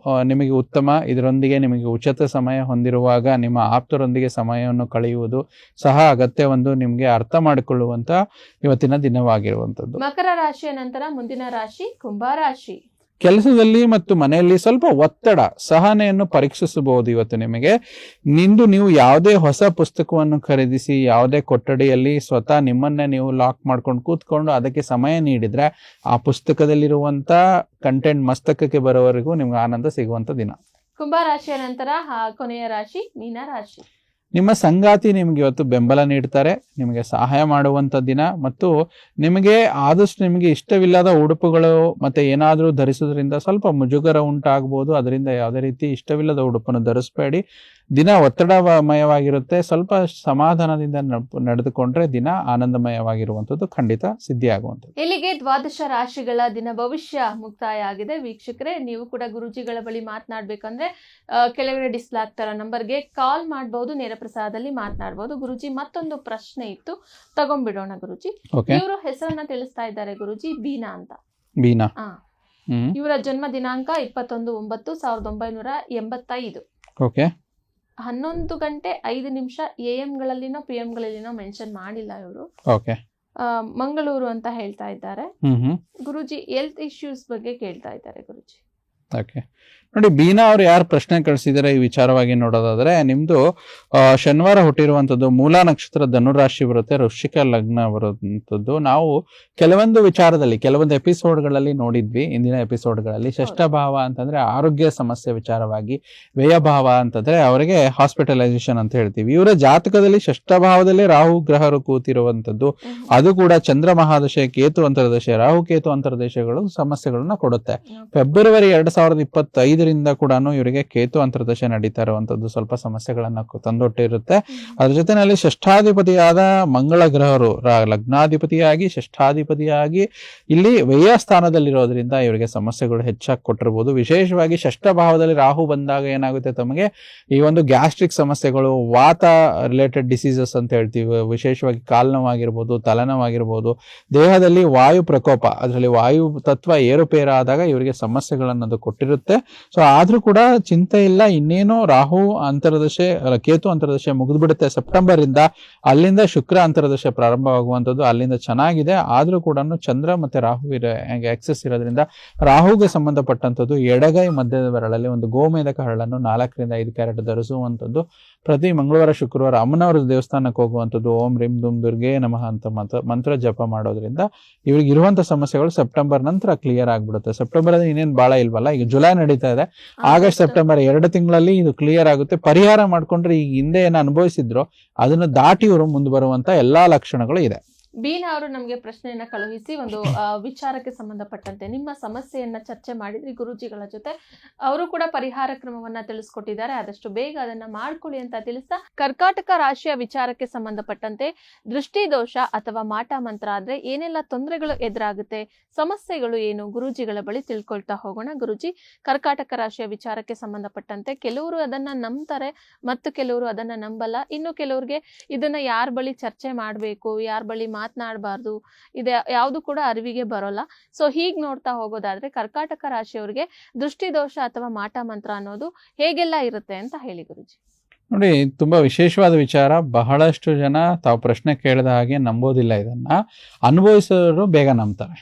ನಿಮಗೆ ಉತ್ತಮ. ಇದರೊಂದಿಗೆ ನಿಮಗೆ ಉಚಿತ ಸಮಯ ಹೊಂದಿರುವಾಗ ನಿಮ್ಮ ಆಪ್ತರೊಂದಿಗೆ ಸಮಯವನ್ನು ಕಳೆಯುವುದು ಸಹ ಅಗತ್ಯವೆಂದು ನಿಮಗೆ ಅರ್ಥ ಮಾಡಿಕೊಳ್ಳುವಂತ ಇವತ್ತಿನ ದಿನವಾಗಿರುವಂತದ್ದು. ಮಕರ ರಾಶಿಯ ನಂತರ ಮುಂದಿನ ರಾಶಿ ಕುಂಭರಾಶಿ. ಕೆಲಸದಲ್ಲಿ ಮತ್ತು ಮನೆಯಲ್ಲಿ ಸ್ವಲ್ಪ ಒತ್ತಡ, ಸಹನೆಯನ್ನು ಪರೀಕ್ಷಿಸಬಹುದು ಇವತ್ತು ನಿಮಗೆ. ನೀವು ಯಾವುದೇ ಹೊಸ ಪುಸ್ತಕವನ್ನು ಖರೀದಿಸಿ ಯಾವುದೇ ಕೊಠಡಿಯಲ್ಲಿ ಸ್ವತಃ ನಿಮ್ಮನ್ನೇ ನೀವು ಲಾಕ್ ಮಾಡ್ಕೊಂಡು ಕೂತ್ಕೊಂಡು ಅದಕ್ಕೆ ಸಮಯ ನೀಡಿದ್ರೆ ಆ ಪುಸ್ತಕದಲ್ಲಿರುವಂತ ಕಂಟೆಂಟ್ ಮಸ್ತಕಕ್ಕೆ ಬರೋವರೆಗೂ ನಿಮ್ಗೆ ಆನಂದ ಸಿಗುವಂತ ದಿನ. ಕುಂಭ ರಾಶಿಯ ನಂತರ ಕೊನೆಯ ರಾಶಿ ಮೀನ ರಾಶಿ. ನಿಮ್ಮ ಸಂಗಾತಿ ನಿಮ್ಗೆ ಇವತ್ತು ಬೆಂಬಲ ನೀಡ್ತಾರೆ, ನಿಮಗೆ ಸಹಾಯ ಮಾಡುವಂತ ದಿನ, ಮತ್ತು ನಿಮಗೆ ಆದಷ್ಟು ನಿಮಗೆ ಇಷ್ಟವಿಲ್ಲದ ಉಡುಪುಗಳು ಮತ್ತೆ ಏನಾದರೂ ಧರಿಸೋದ್ರಿಂದ ಸ್ವಲ್ಪ ಮುಜುಗರ ಉಂಟಾಗಬಹುದು. ಅದರಿಂದ ಯಾವುದೇ ರೀತಿ ಇಷ್ಟವಿಲ್ಲದ ಉಡುಪನ್ನು ಧರಿಸಬೇಡಿ. ದಿನ ಒತ್ತಡಮಯವಾಗಿರುತ್ತೆ. ಸ್ವಲ್ಪ ಸಮಾಧಾನದಿಂದ ನಡೆದುಕೊಂಡ್ರೆ ದಿನ ಆನಂದಮಯವಾಗಿರುವಂಥದ್ದು ಖಂಡಿತ ಸಿದ್ಧಿಯಾಗುವಂಥದ್ದು. ಇಲ್ಲಿಗೆ ದ್ವಾದಶ ರಾಶಿಗಳ ದಿನ ಭವಿಷ್ಯ ಮುಕ್ತಾಯ ಆಗಿದೆ. ವೀಕ್ಷಕರೇ, ನೀವು ಕೂಡ ಗುರುಜಿಗಳ ಬಳಿ ಮಾತನಾಡ್ಬೇಕಂದ್ರೆ ಕೆಳಗಡೆ ಡಿಸ್ಪ್ಲೇ ಆಗ್ತಾರ ನಂಬರ್ಗೆ ಕಾಲ್ ಮಾಡಬಹುದು, ನೇರ ಪ್ರಸಾದದಲ್ಲಿ ಮಾತನಾಡಬಹುದು. ಗುರುಜಿ, ಮತ್ತೊಂದು ಪ್ರಶ್ನೆ ಇತ್ತು, ತಗೊಂಡ್ಬಿಡೋಣ ಗುರುಜಿ. ಇವರು ಹೆಸರನ್ನ ತಿಳಿಸ್ತಾ ಇದ್ದಾರೆ ಗುರುಜಿ, ಬೀನಾ ಅಂತ. ಬೀನಾ, ಇವರ ಜನ್ಮ ದಿನಾಂಕ 21/9/1985. ಓಕೆ. 11 ಗಂಟೆ 5 ನಿಮಿಷ AM ಗಳಲ್ಲಿನೋ PM ಗಳಲ್ಲಿನೋ ಮೆನ್ಷನ್ ಮಾಡಿಲ್ಲ ಇವರು. ಓಕೆ. ಮಂಗಳೂರು ಅಂತ ಹೇಳ್ತಾ ಇದ್ದಾರೆ. ಗುರುಜಿ, ಹೆಲ್ತ್ ಇಶ್ಯೂಸ್ ಬಗ್ಗೆ ಕೇಳ್ತಾ ಇದ್ದಾರೆ ಗುರುಜಿ. ಓಕೆ, ನೋಡಿ ಬೀನಾ ಅವ್ರು ಯಾರು ಪ್ರಶ್ನೆ ಕಳಿಸಿದ್ದಾರೆ ಈ ವಿಚಾರವಾಗಿ ನೋಡೋದಾದ್ರೆ, ನಿಮ್ದು ಶನಿವಾರ ಹುಟ್ಟಿರುವಂತದ್ದು, ಮೂಲ ನಕ್ಷತ್ರ ಧನುರಾಶಿ ಬರುತ್ತೆ, ವೃಶ್ಚಿಕ ಲಗ್ನ ಬರುವಂತದ್ದು. ನಾವು ಕೆಲವೊಂದು ವಿಚಾರದಲ್ಲಿ ಕೆಲವೊಂದು ಎಪಿಸೋಡ್ಗಳಲ್ಲಿ ನೋಡಿದ್ವಿ. ಇಂದಿನ ಎಪಿಸೋಡ್ಗಳಲ್ಲಿ ಷಷ್ಠಭಾವ ಅಂತಂದ್ರೆ ಆರೋಗ್ಯ ಸಮಸ್ಯೆ ವಿಚಾರವಾಗಿ, ವ್ಯಯಭಾವ ಅಂತಂದ್ರೆ ಅವರಿಗೆ ಹಾಸ್ಪಿಟಲೈಸೇಷನ್ ಅಂತ ಹೇಳ್ತೀವಿ. ಇವರ ಜಾತಕದಲ್ಲಿ ಷಷ್ಠಭಾವದಲ್ಲಿ ರಾಹು ಗ್ರಹರು ಕೂತಿರುವಂತದ್ದು, ಅದು ಕೂಡ ಚಂದ್ರ ಮಹಾದಶೆ, ಕೇತು ಅಂತರ್ದಶೆ, ರಾಹು ಕೇತು ಅಂತರ್ದಶೆಗಳು ಸಮಸ್ಯೆಗಳನ್ನ ಕೊಡುತ್ತೆ. ಫೆಬ್ರವರಿ 2025 ಕೂಡ ಇವರಿಗೆ ಕೇತು ಅಂತರ್ದಶೆ ನಡೀತಾ ಇರುವಂತದ್ದು ಸ್ವಲ್ಪ ಸಮಸ್ಯೆಗಳನ್ನ ತಂದೊಟ್ಟಿರುತ್ತೆ. ಅದ್ರ ಜೊತೆನಲ್ಲಿ ಷಷ್ಠಾಧಿಪತಿಯಾದ ಮಂಗಳ ಗ್ರಹರು ಲಗ್ನಾಧಿಪತಿಯಾಗಿ ಷಷ್ಠಾಧಿಪತಿಯಾಗಿ ಇಲ್ಲಿ ವ್ಯಯ ಸ್ಥಾನದಲ್ಲಿರೋದ್ರಿಂದ ಇವರಿಗೆ ಸಮಸ್ಯೆಗಳು ಹೆಚ್ಚಾಗಿ ಕೊಟ್ಟಿರ್ಬೋದು. ವಿಶೇಷವಾಗಿ ಷಷ್ಠ ಭಾವದಲ್ಲಿ ರಾಹು ಬಂದಾಗ ಏನಾಗುತ್ತೆ, ತಮಗೆ ಈ ಒಂದು ಗ್ಯಾಸ್ಟ್ರಿಕ್ ಸಮಸ್ಯೆಗಳು, ವಾತ ರಿಲೇಟೆಡ್ ಡಿಸೀಸಸ್ ಅಂತ ಹೇಳ್ತೀವಿ, ವಿಶೇಷವಾಗಿ ಕಾಲ್ನೋವಾಗಿರ್ಬೋದು, ತಲೆನೋವಾಗಿರ್ಬೋದು, ದೇಹದಲ್ಲಿ ವಾಯು ಪ್ರಕೋಪ, ಅದರಲ್ಲಿ ವಾಯು ತತ್ವ ಏರುಪೇರಾದಾಗ ಇವರಿಗೆ ಸಮಸ್ಯೆಗಳನ್ನದು ಕೊಟ್ಟಿರುತ್ತೆ. ಸೊ ಆದ್ರೂ ಕೂಡ ಚಿಂತೆ ಇಲ್ಲ, ಇನ್ನೇನು ರಾಹು ಅಂತರ್ದಶೆ, ಕೇತು ಅಂತರ್ದಶೆ ಮುಗಿದು ಬಿಡುತ್ತೆ ಸೆಪ್ಟೆಂಬರ್ ಇಂದ. ಅಲ್ಲಿಂದ ಶುಕ್ರ ಅಂತರ್ದಶೆ ಪ್ರಾರಂಭವಾಗುವಂಥದ್ದು, ಅಲ್ಲಿಂದ ಚೆನ್ನಾಗಿದೆ. ಆದ್ರೂ ಕೂಡ ಚಂದ್ರ ಮತ್ತೆ ರಾಹು ಎಕ್ಸೆಸ್ ಇರೋದ್ರಿಂದ ರಾಹುಗೆ ಸಂಬಂಧಪಟ್ಟಂಥದ್ದು ಎಡಗೈ ಮಧ್ಯದ ಬೆರಳಲ್ಲಿ ಒಂದು ಗೋಮೇಧಕ ಹರಳನ್ನು 4 ರಿಂದ 5 ಕ್ಯಾರೆಟ್ ಧರಿಸುವಂಥದ್ದು, ಪ್ರತಿ ಮಂಗಳವಾರ ಶುಕ್ರವಾರ ಅಮ್ಮನವರ ದೇವಸ್ಥಾನಕ್ಕೆ ಹೋಗುವಂಥದ್ದು, ಓಂ ರೀಂ ದುಂ ದುರ್ಗೆ ನಮಃ ಅಂತ ಮಂತ್ರ ಜಪ ಮಾಡೋದ್ರಿಂದ ಇವ್ರಿಗೆ ಇರುವಂತ ಸಮಸ್ಯೆಗಳು ಸೆಪ್ಟೆಂಬರ್ ನಂತರ ಕ್ಲಿಯರ್ ಆಗ್ಬಿಡುತ್ತೆ. ಸೆಪ್ಟೆಂಬರ್ ಅಲ್ಲಿ ಇನ್ನೇನು ಬಾಳ ಇಲ್ವಲ್ಲ, ಈಗ ಜುಲೈ ನಡೀತಾ ಇದೆ, ಆಗಸ್ಟ್ ಸೆಪ್ಟೆಂಬರ್ 2 ತಿಂಗಳಲ್ಲಿ ಇದು ಕ್ಲಿಯರ್ ಆಗುತ್ತೆ. ಪರಿಹಾರ ಮಾಡ್ಕೊಂಡ್ರೆ ಈಗ ಹಿಂದೆ ಏನು ಅನುಭವಿಸಿದ್ರು ಅದನ್ನು ದಾಟಿ ಇವರು ಮುಂದೆ ಬರುವಂತ ಎಲ್ಲಾ ಲಕ್ಷಣಗಳು ಇದೆ. ಬೀನಾ ಅವರು ನಮಗೆ ಪ್ರಶ್ನೆಯನ್ನ ಕಳುಹಿಸಿ ಒಂದು ವಿಚಾರಕ್ಕೆ ಸಂಬಂಧಪಟ್ಟಂತೆ ನಿಮ್ಮ ಸಮಸ್ಯೆಯನ್ನ ಚರ್ಚೆ ಮಾಡಿದ್ರಿ ಗುರುಜಿಗಳ ಜೊತೆ. ಅವರು ಕೂಡ ಪರಿಹಾರ ಕ್ರಮವನ್ನ ತಿಳಿಸ್ಕೊಟ್ಟಿದ್ದಾರೆ. ಆದಷ್ಟು ಬೇಗ ಅದನ್ನ ಮಾಡ್ಕೊಳ್ಳಿ ಅಂತ ತಿಳಿಸ್ತಾ, ಕರ್ಕಾಟಕ ರಾಶಿಯ ವಿಚಾರಕ್ಕೆ ಸಂಬಂಧಪಟ್ಟಂತೆ ದೃಷ್ಟಿ ದೋಷ ಅಥವಾ ಮಾಟ ಮಂತ್ರ ಆದ್ರೆ ಏನೆಲ್ಲ ತೊಂದರೆಗಳು ಎದುರಾಗುತ್ತೆ, ಸಮಸ್ಯೆಗಳು ಏನು, ಗುರುಜಿಗಳ ಬಳಿ ತಿಳ್ಕೊಳ್ತಾ ಹೋಗೋಣ. ಗುರುಜಿ, ಕರ್ಕಾಟಕ ರಾಶಿಯ ವಿಚಾರಕ್ಕೆ ಸಂಬಂಧಪಟ್ಟಂತೆ ಕೆಲವರು ಅದನ್ನ ನಂಬ್ತಾರೆ ಮತ್ತು ಕೆಲವರು ಅದನ್ನ ನಂಬಲ್ಲ. ಇನ್ನು ಕೆಲವ್ರಿಗೆ ಇದನ್ನ ಯಾರ ಬಳಿ ಚರ್ಚೆ ಮಾಡ್ಬೇಕು, ಯಾರ ಬಳಿ ಮಾತನಾಡಬಾರ್ದು, ಇದು ಯಾವುದು ಕೂಡ ಅರಿವಿಗೆ ಬರೋಲ್ಲ. ಸೊ ಹೀಗೆ ನೋಡ್ತಾ ಹೋಗೋದಾದ್ರೆ ಕರ್ಕಾಟಕ ರಾಶಿಯವರಿಗೆ ದೃಷ್ಟಿ ದೋಷ ಅಥವಾ ಮಾಟ ಮಂತ್ರ ಅನ್ನೋದು ಹೇಗೆಲ್ಲ ಇರುತ್ತೆ ಅಂತ ಹೇಳಿ ಗುರುಜಿ. ನೋಡಿ, ತುಂಬಾ ವಿಶೇಷವಾದ ವಿಚಾರ. ಬಹಳಷ್ಟು ಜನ ತಾವು ಪ್ರಶ್ನೆ ಕೇಳಿದ ಹಾಗೆ ನಂಬೋದಿಲ್ಲ, ಇದನ್ನ ಅನುಭವಿಸೋರು ಬೇಗ ನಂಬ್ತಾರೆ.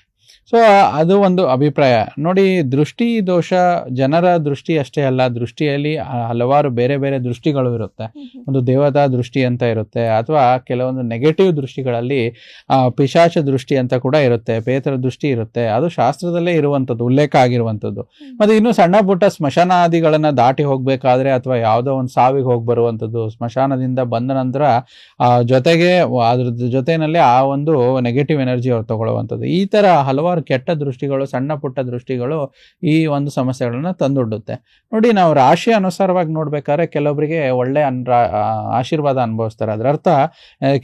ಸೊ ಅದು ಒಂದು ಅಭಿಪ್ರಾಯ. ನೋಡಿ, ದೃಷ್ಟಿ ದೋಷ ಜನರ ದೃಷ್ಟಿ ಅಷ್ಟೇ ಅಲ್ಲ, ದೃಷ್ಟಿಯಲ್ಲಿ ಹಲವಾರು ಬೇರೆ ಬೇರೆ ದೃಷ್ಟಿಗಳು ಇರುತ್ತೆ. ಒಂದು ದೇವತಾ ದೃಷ್ಟಿ ಅಂತ ಇರುತ್ತೆ, ಅಥವಾ ಕೆಲವೊಂದು ನೆಗೆಟಿವ್ ದೃಷ್ಟಿಗಳಲ್ಲಿ ಪಿಶಾಚ ದೃಷ್ಟಿ ಅಂತ ಕೂಡ ಇರುತ್ತೆ, ಪೇತ್ರ ದೃಷ್ಟಿ ಇರುತ್ತೆ. ಅದು ಶಾಸ್ತ್ರದಲ್ಲೇ ಇರುವಂಥದ್ದು, ಉಲ್ಲೇಖ ಆಗಿರುವಂಥದ್ದು. ಮತ್ತೆ ಇನ್ನು ಸಣ್ಣ ಪುಟ್ಟ ಸ್ಮಶಾನಾದಿಗಳನ್ನ ದಾಟಿ ಹೋಗ್ಬೇಕಾದ್ರೆ ಅಥವಾ ಯಾವುದೋ ಒಂದು ಸಾವಿಗೆ ಹೋಗಿ ಬರುವಂಥದ್ದು, ಸ್ಮಶಾನದಿಂದ ಬಂದ ನಂತರ ಜೊತೆಗೆ ಅದ್ರ ಜೊತೆಯಲ್ಲಿ ಆ ಒಂದು ನೆಗೆಟಿವ್ ಎನರ್ಜಿ ಅವ್ರು ತಗೊಳ್ಳುವಂಥದ್ದು. ಈ ತರ ಹಲವಾರು ಕೆಟ್ಟ ದೃಷ್ಟಿಗಳು, ಸಣ್ಣ ಪುಟ್ಟ ದೃಷ್ಟಿಗಳು ಈ ಒಂದು ಸಮಸ್ಯೆಗಳನ್ನ ತಂದೊಡ್ಡುತ್ತೆ. ನೋಡಿ, ನಾವು ರಾಶಿ ಅನುಸಾರವಾಗಿ ನೋಡ್ಬೇಕಾದ್ರೆ ಕೆಲವೊಬ್ಬರಿಗೆ ಒಳ್ಳೆ ಆಶೀರ್ವಾದ ಅನುಭವಿಸ್ತಾರೆ. ಅದರ ಅರ್ಥ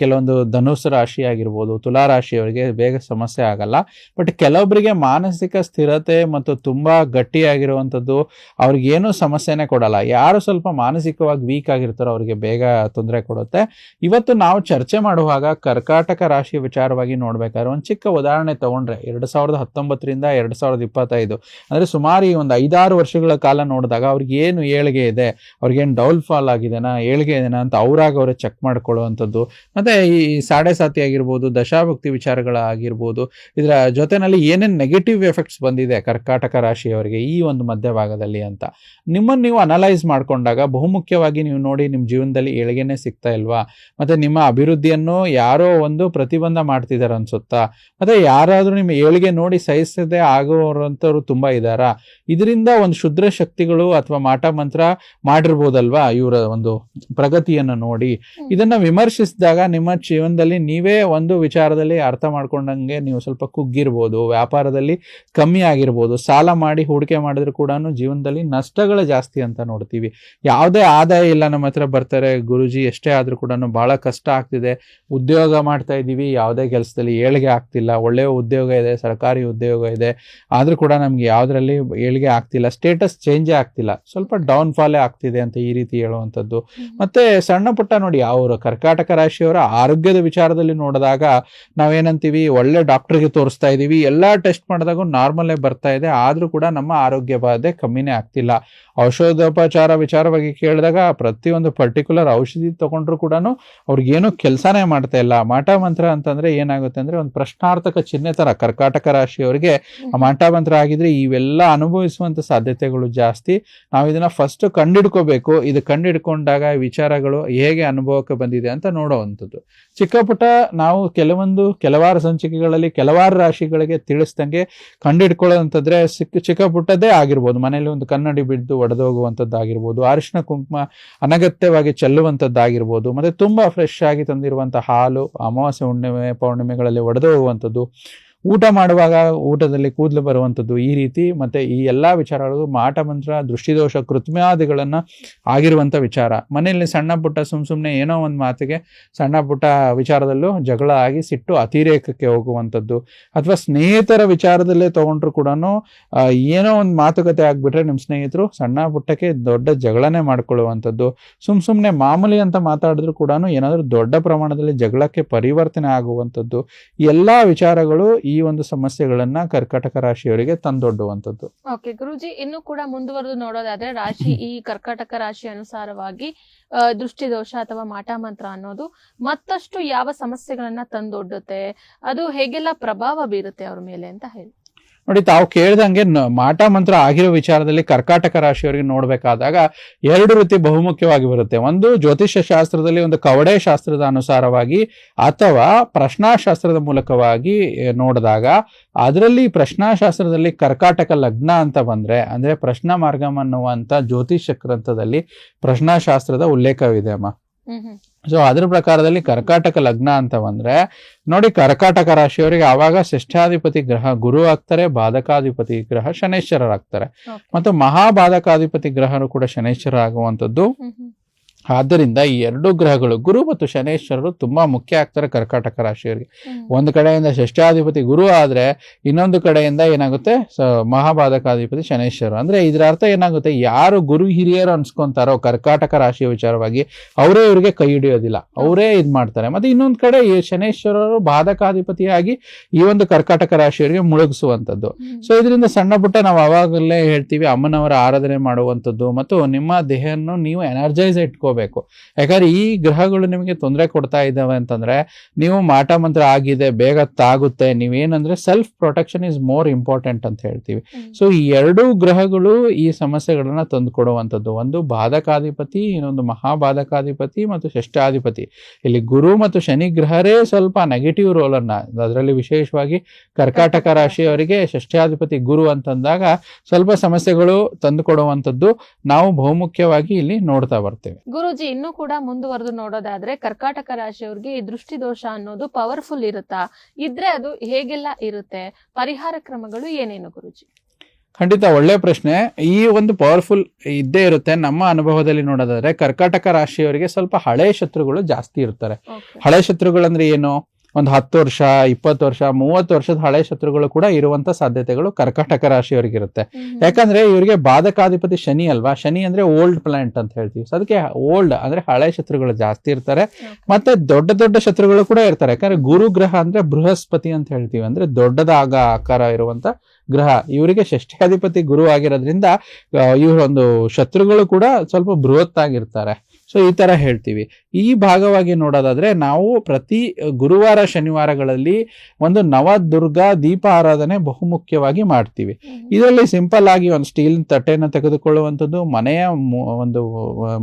ಕೆಲವೊಂದು ಧನುಸ್ಸು ರಾಶಿ ಆಗಿರ್ಬೋದು, ತುಲಾ ರಾಶಿಯವರಿಗೆ ಬೇಗ ಸಮಸ್ಯೆ ಆಗಲ್ಲ. ಬಟ್ ಕೆಲವೊಬ್ಬರಿಗೆ ಮಾನಸಿಕ ಸ್ಥಿರತೆ ಮತ್ತು ತುಂಬಾ ಗಟ್ಟಿಯಾಗಿರುವಂಥದ್ದು, ಅವ್ರಿಗೇನು ಸಮಸ್ಯೆನೇ ಕೊಡಲ್ಲ. ಯಾರು ಸ್ವಲ್ಪ ಮಾನಸಿಕವಾಗಿ ವೀಕ್ ಆಗಿರ್ತಾರೋ ಅವ್ರಿಗೆ ಬೇಗ ತೊಂದರೆ ಕೊಡುತ್ತೆ. ಇವತ್ತು ನಾವು ಚರ್ಚೆ ಮಾಡುವಾಗ ಕರ್ಕಾಟಕ ರಾಶಿ ವಿಚಾರವಾಗಿ ನೋಡ್ಬೇಕಾದ್ರೆ ಒಂದು ಚಿಕ್ಕ ಉದಾಹರಣೆ ತಗೊಂಡ್ರೆ, 2019ರಿಂದ 2025 ಅಂದ್ರೆ ಸುಮಾರು ಈ ಒಂದು 5-6 ವರ್ಷಗಳ ಕಾಲ ನೋಡಿದಾಗ ಅವ್ರಿಗೆ ಏನು ಏಳಿಗೆ ಇದೆ, ಅವ್ರಿಗೇನು ಡೌನ್ಫಾಲ್ ಆಗಿದೆನಾ, ಏಳಿಗೆ ಇದೆನಾ ಅಂತ ಅವರೇ ಚೆಕ್ ಮಾಡ್ಕೊಳ್ಳುವಂಥದ್ದು. ಮತ್ತೆ ಈ ಸಾಡೆ ಸಾತಿ ಆಗಿರ್ಬೋದು, ದಶಾಭಕ್ತಿ ವಿಚಾರಗಳಾಗಿರ್ಬೋದು, ಇದರ ಜೊತೆನಲ್ಲಿ ಏನೇನು ನೆಗೆಟಿವ್ ಎಫೆಕ್ಟ್ಸ್ ಬಂದಿದೆ ಕರ್ಕಾಟಕ ರಾಶಿಯವರಿಗೆ ಈ ಒಂದು ಮಧ್ಯಭಾಗದಲ್ಲಿ ಅಂತ ನಿಮ್ಮನ್ನು ನೀವು ಅನಲೈಸ್ ಮಾಡ್ಕೊಂಡಾಗ ಬಹುಮುಖ್ಯವಾಗಿ ನೀವು ನೋಡಿ ನಿಮ್ಮ ಜೀವನದಲ್ಲಿ ಏಳಿಗೆನೇ ಸಿಗ್ತಾ ಇಲ್ವಾ, ಮತ್ತೆ ನಿಮ್ಮ ಅಭಿವೃದ್ಧಿಯನ್ನು ಯಾರೋ ಒಂದು ಪ್ರತಿಬಂಧ ಮಾಡ್ತಿದ್ದಾರೆ ಅನ್ಸುತ್ತಾ, ಮತ್ತೆ ಯಾರಾದ್ರೂ ನಿಮ್ಮ ಏಳಿಗೆ ನೋಡಿ ಸಹಿಸದೆ ಆಗೋರಂಥವ್ರು ತುಂಬಾ ಇದ್ದಾರಾ, ಇದರಿಂದ ಒಂದು ಶುದ್ರ ಶಕ್ತಿಗಳು ಅಥವಾ ಮಾಟ ಮಂತ್ರ ಮಾಡಿರ್ಬೋದಲ್ವಾ ಇವರ ಒಂದು ಪ್ರಗತಿಯನ್ನು ನೋಡಿ. ಇದನ್ನ ವಿಮರ್ಶಿಸಿದಾಗ ನಿಮ್ಮ ಜೀವನದಲ್ಲಿ ನೀವೇ ಒಂದು ವಿಚಾರದಲ್ಲಿ ಅರ್ಥ ಮಾಡ್ಕೊಂಡಂಗೆ ನೀವು ಸ್ವಲ್ಪ ಕುಗ್ಗಿರ್ಬೋದು, ವ್ಯಾಪಾರದಲ್ಲಿ ಕಮ್ಮಿ ಆಗಿರ್ಬೋದು, ಸಾಲ ಮಾಡಿ ಹೂಡಿಕೆ ಮಾಡಿದ್ರು ಕೂಡ ಜೀವನದಲ್ಲಿ ನಷ್ಟಗಳು ಜಾಸ್ತಿ ಅಂತ ನೋಡ್ತೀವಿ. ಯಾವುದೇ ಆದಾಯ ಇಲ್ಲ ನಮ್ಮ ಹತ್ರ ಬರ್ತಾರೆ ಗುರುಜಿ, ಎಷ್ಟೇ ಆದ್ರೂ ಕೂಡ ಬಹಳ ಕಷ್ಟ ಆಗ್ತಿದೆ, ಉದ್ಯೋಗ ಮಾಡ್ತಾ ಇದ್ದೀವಿ, ಯಾವುದೇ ಕೆಲಸದಲ್ಲಿ ಏಳಿಗೆ ಆಗ್ತಿಲ್ಲ, ಒಳ್ಳೆಯ ಉದ್ಯೋಗ ಇದೆ, ಸರ್ಕಾರಿ ಉದ್ಯೋಗ ಇದೆ, ಆದ್ರೂ ಕೂಡ ನಮ್ಗೆ ಯಾವ್ದ್ರಲ್ಲಿ ಏಳಿಗೆ ಆಗ್ತಿಲ್ಲ, ಸ್ಟೇಟಸ್ ಚೇಂಜೇ ಆಗ್ತಿಲ್ಲ, ಸ್ವಲ್ಪ ಡೌನ್ ಫಾಲೇ ಆಗ್ತಿದೆ ಅಂತ ಈ ರೀತಿ ಹೇಳುವಂಥದ್ದು. ಮತ್ತೆ ಸಣ್ಣ ಪುಟ್ಟ ನೋಡಿ ಅವರು ಕರ್ಕಾಟಕ ರಾಶಿಯವರ ಆರೋಗ್ಯದ ವಿಚಾರದಲ್ಲಿ ನೋಡಿದಾಗ ನಾವೇನಂತೀವಿ, ಒಳ್ಳೆ ಡಾಕ್ಟರ್ಗೆ ತೋರಿಸ್ತಾ ಇದೀವಿ, ಎಲ್ಲಾ ಟೆಸ್ಟ್ ಮಾಡಿದಾಗ ನಾರ್ಮಲ್ ಬರ್ತಾ ಇದೆ, ಆದ್ರೂ ಕೂಡ ನಮ್ಮ ಆರೋಗ್ಯ ಬಾಧೆ ಕಮ್ಮಿನೇ ಆಗ್ತಿಲ್ಲ. ಔಷಧೋಪಚಾರ ವಿಚಾರವಾಗಿ ಕೇಳಿದಾಗ ಪ್ರತಿಯೊಂದು ಪರ್ಟಿಕ್ಯುಲರ್ ಔಷಧಿ ತಗೊಂಡ್ರು ಕೂಡ ಅವ್ರಿಗೇನು ಕೆಲಸನೇ ಮಾಡ್ತಾ ಇಲ್ಲ. ಮಾಟ ಮಂತ್ರ ಅಂತಂದ್ರೆ ಏನಾಗುತ್ತೆ ಅಂದ್ರೆ ಒಂದು ಪ್ರಶ್ನಾರ್ಥಕ ಚಿಹ್ನೆ ತರ ಕರ್ಕಾಟಕ ರಾಶಿಯವರಿಗೆ ಆ ಮಾಟ ಮಂತ್ರ ಆಗಿದ್ರೆ ಇವೆಲ್ಲ ಅನುಭವಿಸುವಂತ ಸಾಧ್ಯತೆಗಳು ಜಾಸ್ತಿ. ನಾವು ಇದನ್ನ ಫಸ್ಟ್ ಕಂಡಿಡ್ಕೋಬೇಕು. ಇದು ಕಂಡಿಡ್ಕೊಂಡಾಗ ವಿಚಾರಗಳು ಹೇಗೆ ಅನುಭವಕ್ಕೆ ಬಂದಿದೆ ಅಂತ ನೋಡುವಂಥದ್ದು. ಚಿಕ್ಕ ಪುಟ್ಟ ನಾವು ಕೆಲವಾರು ಸಂಚಿಕೆಗಳಲ್ಲಿ ಕೆಲವಾರು ರಾಶಿಗಳಿಗೆ ತಿಳಿಸ್ದಂಗೆ ಕಂಡಿಡ್ಕೊಳ್ಳೋಂಥದ್ರೆ ಚಿಕ್ಕ ಪುಟ್ಟದೇ ಆಗಿರ್ಬೋದು. ಮನೇಲಿ ಒಂದು ಕನ್ನಡಿ ಬಿದ್ದು ಒಡೆದೋಗುವಂಥದ್ದಾಗಿರ್ಬೋದು, ಅರಿಶಿನ ಕುಂಕುಮ ಅನಗತ್ಯವಾಗಿ ಚೆಲ್ಲುವಂಥದ್ದಾಗಿರ್ಬೋದು, ಮತ್ತೆ ತುಂಬಾ ಫ್ರೆಶ್ ಆಗಿ ತಂದಿರುವಂತಹ ಹಾಲು ಅಮಾವಾಸ್ಯೆ ಹುಣ್ಣಿಮೆ ಪೌರ್ಣಿಮೆಗಳಲ್ಲಿ ಒಡೆದು ಹೋಗುವಂಥದ್ದು, ಊಟ ಮಾಡುವಾಗ ಊಟದಲ್ಲಿ ಕೂದಲು ಬರುವಂಥದ್ದು, ಈ ರೀತಿ ಮತ್ತೆ ಈ ಎಲ್ಲಾ ವಿಚಾರಗಳು ಮಾಟ ಮಂತ್ರ, ದೃಷ್ಟಿದೋಷ, ಕೃತ್ಮ್ಯಾದಿಗಳನ್ನ ಆಗಿರುವಂತ ವಿಚಾರ. ಮನೆಯಲ್ಲಿ ಸಣ್ಣ ಪುಟ್ಟ ಸುಮ್ನೆ ಏನೋ ಒಂದು ಮಾತಿಗೆ ಸಣ್ಣ ಪುಟ್ಟ ವಿಚಾರದಲ್ಲೂ ಜಗಳ ಆಗಿ ಸಿಟ್ಟು ಅತಿರೇಕಕ್ಕೆ ಹೋಗುವಂಥದ್ದು, ಅಥವಾ ಸ್ನೇಹಿತರ ವಿಚಾರದಲ್ಲೇ ತಗೊಂಡ್ರು ಕೂಡ ಏನೋ ಒಂದು ಮಾತುಕತೆ ಆಗ್ಬಿಟ್ರೆ ನಿಮ್ಮ ಸ್ನೇಹಿತರು ಸಣ್ಣ ಪುಟ್ಟಕ್ಕೆ ದೊಡ್ಡ ಜಗಳನೆ ಮಾಡ್ಕೊಳ್ಳುವಂಥದ್ದು, ಸುಮ್ನೆ ಮಾಮೂಲಿ ಅಂತ ಮಾತಾಡಿದ್ರು ಕೂಡ ಏನಾದ್ರೂ ದೊಡ್ಡ ಪ್ರಮಾಣದಲ್ಲಿ ಜಗಳಕ್ಕೆ ಪರಿವರ್ತನೆ ಆಗುವಂಥದ್ದು, ಎಲ್ಲಾ ವಿಚಾರಗಳು ಈ ಒಂದು ಸಮಸ್ಯೆಗಳನ್ನ ಕರ್ಕಾಟಕ ರಾಶಿಯವರಿಗೆ ತಂದೊಡ್ಡುವಂಥದ್ದು. ಓಕೆ ಗುರುಜಿ, ಇನ್ನು ಕೂಡ ಮುಂದುವರೆದು ನೋಡೋದಾದ್ರೆ ರಾಶಿ ಈ ಕರ್ಕಾಟಕ ರಾಶಿ ಅನುಸಾರವಾಗಿ ದೃಷ್ಟಿದೋಷ ಅಥವಾ ಮಾಟ ಮಂತ್ರ ಅನ್ನೋದು ಮತ್ತಷ್ಟು ಯಾವ ಸಮಸ್ಯೆಗಳನ್ನ ತಂದೊಡ್ಡುತ್ತೆ, ಅದು ಹೇಗೆಲ್ಲ ಪ್ರಭಾವ ಬೀರುತ್ತೆ ಅವ್ರ ಮೇಲೆ ಅಂತ ಹೇಳಿ. ನೋಡಿ, ತಾವು ಕೇಳ್ದಂಗೆ ಮಾಟ ಮಂತ್ರ ಆಗಿರೋ ವಿಚಾರದಲ್ಲಿ ಕರ್ಕಾಟಕ ರಾಶಿಯವರಿಗೆ ನೋಡ್ಬೇಕಾದಾಗ ಎರಡು ರೀತಿ ಬಹುಮುಖ್ಯವಾಗಿ ಬರುತ್ತೆ. ಒಂದು ಜ್ಯೋತಿಷ್ಯ ಶಾಸ್ತ್ರದಲ್ಲಿ ಒಂದು ಕವಡೆ ಶಾಸ್ತ್ರದ ಅನುಸಾರವಾಗಿ ಅಥವಾ ಪ್ರಶ್ನಾಶಾಸ್ತ್ರದ ಮೂಲಕವಾಗಿ ನೋಡಿದಾಗ, ಅದರಲ್ಲಿ ಪ್ರಶ್ನಾಶಾಸ್ತ್ರದಲ್ಲಿ ಕರ್ಕಾಟಕ ಲಗ್ನ ಅಂತ ಬಂದ್ರೆ, ಅಂದ್ರೆ ಪ್ರಶ್ನಾ ಮಾರ್ಗಮ್ ಅನ್ನುವಂತ ಜ್ಯೋತಿಷ್ಯ ಗ್ರಂಥದಲ್ಲಿ ಪ್ರಶ್ನಾಶಾಸ್ತ್ರದ ಉಲ್ಲೇಖವಿದೆ ಅಮ್ಮ. ಸೊ ಅದ್ರ ಪ್ರಕಾರದಲ್ಲಿ ಕರ್ಕಾಟಕ ಲಗ್ನ ಅಂತ ಬಂದ್ರೆ ನೋಡಿ, ಕರ್ಕಾಟಕ ರಾಶಿಯವರಿಗೆ ಆವಾಗ ಷಷ್ಠಾಧಿಪತಿ ಗ್ರಹ ಗುರು ಆಗ್ತಾರೆ, ಬಾಧಕಾಧಿಪತಿ ಗ್ರಹ ಶನೈಶ್ವರರಾಗ್ತಾರೆ, ಮತ್ತು ಮಹಾಬಾಧಕಾಧಿಪತಿ ಗ್ರಹರು ಕೂಡ ಶನೈಶ್ವರ ಆಗುವಂಥದ್ದು. ಆದ್ದರಿಂದ ಈ ಎರಡು ಗ್ರಹಗಳು ಗುರು ಮತ್ತು ಶನೈಶ್ವರರು ತುಂಬಾ ಮುಖ್ಯ ಆಗ್ತಾರೆ ಕರ್ಕಾಟಕ ರಾಶಿಯವರಿಗೆ. ಒಂದು ಕಡೆಯಿಂದ ಷಷ್ಠಾಧಿಪತಿ ಗುರು ಆದ್ರೆ ಇನ್ನೊಂದು ಕಡೆಯಿಂದ ಏನಾಗುತ್ತೆ ಮಹಾಬಾಧಕಾಧಿಪತಿ ಶನೈಶ್ವರ. ಅಂದ್ರೆ ಇದರ ಅರ್ಥ ಏನಾಗುತ್ತೆ, ಯಾರು ಗುರು ಹಿರಿಯರು ಅನ್ಸ್ಕೊಂತಾರೋ ಕರ್ಕಾಟಕ ರಾಶಿಯ ವಿಚಾರವಾಗಿ ಅವರೇ ಇವರಿಗೆ ಕೈ ಹಿಡಿಯೋದಿಲ್ಲ, ಅವರೇ ಇದ್ ಮಾಡ್ತಾರೆ. ಮತ್ತೆ ಇನ್ನೊಂದ್ ಕಡೆ ಈ ಶನೈಶ್ವರರು ಬಾಧಕಾಧಿಪತಿಯಾಗಿ ಈ ಒಂದು ಕರ್ಕಾಟಕ ರಾಶಿಯವರಿಗೆ ಮುಳುಗಿಸುವಂತದ್ದು. ಸೊ ಇದರಿಂದ ಸಣ್ಣ ಪುಟ್ಟ ನಾವು ಅವಾಗಲೇ ಹೇಳ್ತೀವಿ ಅಮ್ಮನವರ ಆರಾಧನೆ ಮಾಡುವಂಥದ್ದು, ಮತ್ತು ನಿಮ್ಮ ದೇಹವನ್ನು ನೀವು ಎನರ್ಜೈಸ್ ಇಟ್ಕೋಬೇಕು. ಯಾಕಂದ್ರೆ ಈ ಗ್ರಹಗಳು ನಿಮಗೆ ತೊಂದರೆ ಕೊಡ್ತಾ ಇದ್ದಾವೆ ಅಂತಂದ್ರೆ ನೀವು ಮಾಟ ಮಂತ್ರ ಆಗಿದೆ, ಬೇಗ ತಾಗುತ್ತೆ. ನೀವೇನಂದ್ರೆ self protection is more important ಅಂತ ಹೇಳ್ತೀವಿ. ಸೊ ಈ ಎರಡೂ ಗ್ರಹಗಳು ಈ ಸಮಸ್ಯೆಗಳನ್ನ ತಂದು ಕೊಡುವಂಥದ್ದು. ಒಂದು ಬಾಧಕಾಧಿಪತಿ, ಇನ್ನೊಂದು ಮಹಾಬಾಧಕಾಧಿಪತಿ ಮತ್ತು ಷಷ್ಠಾಧಿಪತಿ. ಇಲ್ಲಿ ಗುರು ಮತ್ತು ಶನಿ ಗ್ರಹರೇ ಸ್ವಲ್ಪ ನೆಗೆಟಿವ್ ರೋಲ್ ಅನ್ನ, ಅದರಲ್ಲಿ ವಿಶೇಷವಾಗಿ ಕರ್ಕಾಟಕ ರಾಶಿಯವರಿಗೆ ಷಷ್ಠಾಧಿಪತಿ ಗುರು ಅಂತಂದಾಗ ಸ್ವಲ್ಪ ಸಮಸ್ಯೆಗಳು ತಂದು ಕೊಡುವಂಥದ್ದು ನಾವು ಬಹುಮುಖ್ಯವಾಗಿ ಇಲ್ಲಿ ನೋಡ್ತಾ ಬರ್ತೇವೆ. ಗುರುಜಿ, ಇನ್ನೂ ಕೂಡ ಮುಂದುವರೆದು ನೋಡೋದಾದ್ರೆ ಕರ್ಕಾಟಕ ರಾಶಿಯವ್ರಿಗೆ ಈ ದೃಷ್ಟಿ ದೋಷ ಅನ್ನೋದು ಪವರ್ಫುಲ್ ಇರುತ್ತಾ, ಇದ್ರೆ ಅದು ಹೇಗೆಲ್ಲ ಇರುತ್ತೆ, ಪರಿಹಾರ ಕ್ರಮಗಳು ಏನೇನು ಗುರುಜಿ? ಖಂಡಿತ ಒಳ್ಳೆ ಪ್ರಶ್ನೆ. ಈ ಒಂದು ಪವರ್ಫುಲ್ ಇದ್ದೇ ಇರುತ್ತೆ. ನಮ್ಮ ಅನುಭವದಲ್ಲಿ ನೋಡೋದಾದ್ರೆ ಕರ್ಕಾಟಕ ರಾಶಿಯವರಿಗೆ ಸ್ವಲ್ಪ ಹಳೆ ಶತ್ರುಗಳು ಜಾಸ್ತಿ ಇರ್ತಾರೆ. ಹಳೆ ಶತ್ರುಗಳಂದ್ರೆ ಏನು, ಒಂದು 10 ವರ್ಷ 20 ವರ್ಷ 30 ವರ್ಷದ ಹಳೆ ಶತ್ರುಗಳು ಕೂಡ ಇರುವಂತ ಸಾಧ್ಯತೆಗಳು ಕರ್ಕಾಟಕ ರಾಶಿಯವರಿಗಿರುತ್ತೆ. ಯಾಕಂದ್ರೆ ಇವರಿಗೆ ಬಾಧಕಾಧಿಪತಿ ಶನಿ ಅಲ್ವಾ, ಶನಿ ಅಂದ್ರೆ ಓಲ್ಡ್ ಪ್ಲಾನೆಟ್ ಅಂತ ಹೇಳ್ತೀವಿ. ಸೊ ಅದಕ್ಕೆ ಓಲ್ಡ್ ಅಂದ್ರೆ ಹಳೆ ಶತ್ರುಗಳು ಜಾಸ್ತಿ ಇರ್ತಾರೆ, ಮತ್ತೆ ದೊಡ್ಡ ದೊಡ್ಡ ಶತ್ರುಗಳು ಕೂಡ ಇರ್ತಾರೆ. ಯಾಕಂದ್ರೆ ಗುರು ಗ್ರಹ ಅಂದ್ರೆ ಬೃಹಸ್ಪತಿ ಅಂತ ಹೇಳ್ತೀವಿ, ಅಂದ್ರೆ ದೊಡ್ಡದಾದ ಆಕಾರ ಇರುವಂತ ಗ್ರಹ. ಇವರಿಗೆ ಷಷ್ಠ್ಯಾಧಿಪತಿ ಗುರು ಆಗಿರೋದ್ರಿಂದ ಇವ್ರ ಒಂದು ಶತ್ರುಗಳು ಕೂಡ ಸ್ವಲ್ಪ ಬೃಹತ್ ಆಗಿರ್ತಾರೆ. ಸೊ ಈ ತರ ಹೇಳ್ತೀವಿ. ಈ ಭಾಗವಾಗಿ ನೋಡೋದಾದ್ರೆ ನಾವು ಪ್ರತಿ ಗುರುವಾರ ಶನಿವಾರಗಳಲ್ಲಿ ಒಂದು ನವದುರ್ಗಾ ದೀಪ ಆರಾಧನೆ ಬಹುಮುಖ್ಯವಾಗಿ ಮಾಡ್ತೀವಿ. ಇದರಲ್ಲಿ ಸಿಂಪಲ್ ಆಗಿ ಒಂದು ಸ್ಟೀಲ್ ತಟ್ಟೆಯನ್ನು ತೆಗೆದುಕೊಳ್ಳುವಂಥದ್ದು, ಮನೆಯ ಒಂದು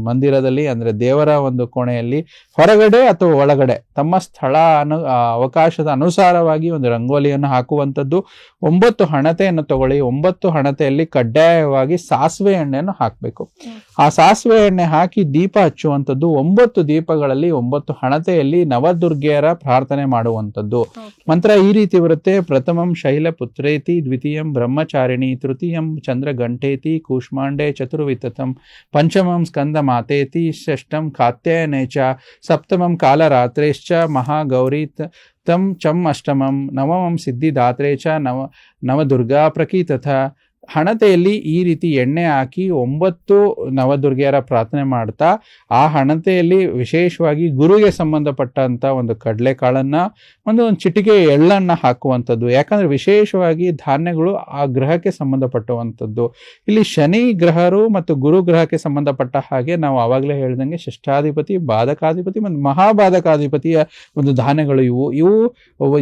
ಮಂದಿರದಲ್ಲಿ ಅಂದ್ರೆ ದೇವರ ಒಂದು ಕೋಣೆಯಲ್ಲಿ ಹೊರಗಡೆ ಅಥವಾ ಒಳಗಡೆ ತಮ್ಮ ಸ್ಥಳ ಅವಕಾಶದ ಅನುಸಾರವಾಗಿ ಒಂದು ರಂಗೋಲಿಯನ್ನು ಹಾಕುವಂಥದ್ದು. 9 ಹಣತೆಯನ್ನು ತಗೊಳ್ಳಿ, 9 ಹಣತೆಯಲ್ಲಿ ಕಡ್ಡಾಯವಾಗಿ ಸಾಸಿವೆ ಎಣ್ಣೆಯನ್ನು ಹಾಕಬೇಕು. ಆ ಸಾಸಿವೆ ಎಣ್ಣೆ ಹಾಕಿ ದೀಪ ಹಚ್ಚುವಂಥದ್ದು. 9 ದೀಪಗಳಲ್ಲಿ 9 ಹಣತೆಯಲ್ಲಿ ನವದುರ್ಗೆಯರ ಪ್ರಾರ್ಥನೆ ಮಾಡುವಂಥದ್ದು. ಮಂತ್ರ ಈ ರೀತಿ ಬರುತ್ತೆ: ಪ್ರಥಮಂ ಶೈಲಪುತ್ರೇತಿ, ದ್ವಿತೀಯಂ ಬ್ರಹ್ಮಚಾರಿಣಿ, ತೃತೀಯಂ ಚಂದ್ರ ಗಂಟೇತಿ, ಕೂಷ್ಮಾಂಡೆ ಚತುರ್ವಿತತಂ, ಪಂಚಮಂ ಸ್ಕಂದ ಮಾತೇತಿ, ಷಷ್ಠಂ ಕಾತ್ಯಾಯನೇ ಚ, ಸಪ್ತಮಂ ಕಾಲರಾತ್ರೇಶ್ಚ ಮಹಾಗೌರಿ ತಂ ಚಂ ಅಷ್ಟಮಂ, ನವಮಂ ಸಿದ್ಧಿದಾತ್ರೆ ಚ ನವದುರ್ಗಾ ಪ್ರಕೀತಥ. ಹಣತೆಯಲ್ಲಿ ಈ ರೀತಿ ಎಣ್ಣೆ ಹಾಕಿ 9 ನವದುರ್ಗೆಯರ ಪ್ರಾರ್ಥನೆ ಮಾಡ್ತಾ ಆ ಹಣತೆಯಲ್ಲಿ ವಿಶೇಷವಾಗಿ ಗುರುಗೆ ಸಂಬಂಧಪಟ್ಟಂತ ಒಂದು ಕಡಲೆಕಾಳನ್ನ ಒಂದು ಚಿಟಿಕೆ ಎಳ್ಳನ್ನ ಹಾಕುವಂಥದ್ದು. ಯಾಕಂದ್ರೆ ವಿಶೇಷವಾಗಿ ಧಾನ್ಯಗಳು ಆ ಗ್ರಹಕ್ಕೆ ಸಂಬಂಧಪಟ್ಟುವಂಥದ್ದು. ಇಲ್ಲಿ ಶನಿ ಗ್ರಹರು ಮತ್ತು ಗುರು ಗ್ರಹಕ್ಕೆ ಸಂಬಂಧಪಟ್ಟ ಹಾಗೆ ನಾವು ಆವಾಗಲೇ ಹೇಳ್ದಂಗೆ ಷಷ್ಠಾಧಿಪತಿ, ಬಾಧಕಾಧಿಪತಿ ಮತ್ತು ಮಹಾಬಾಧಕಾಧಿಪತಿಯ ಒಂದು ಧಾನ್ಯಗಳು ಇವು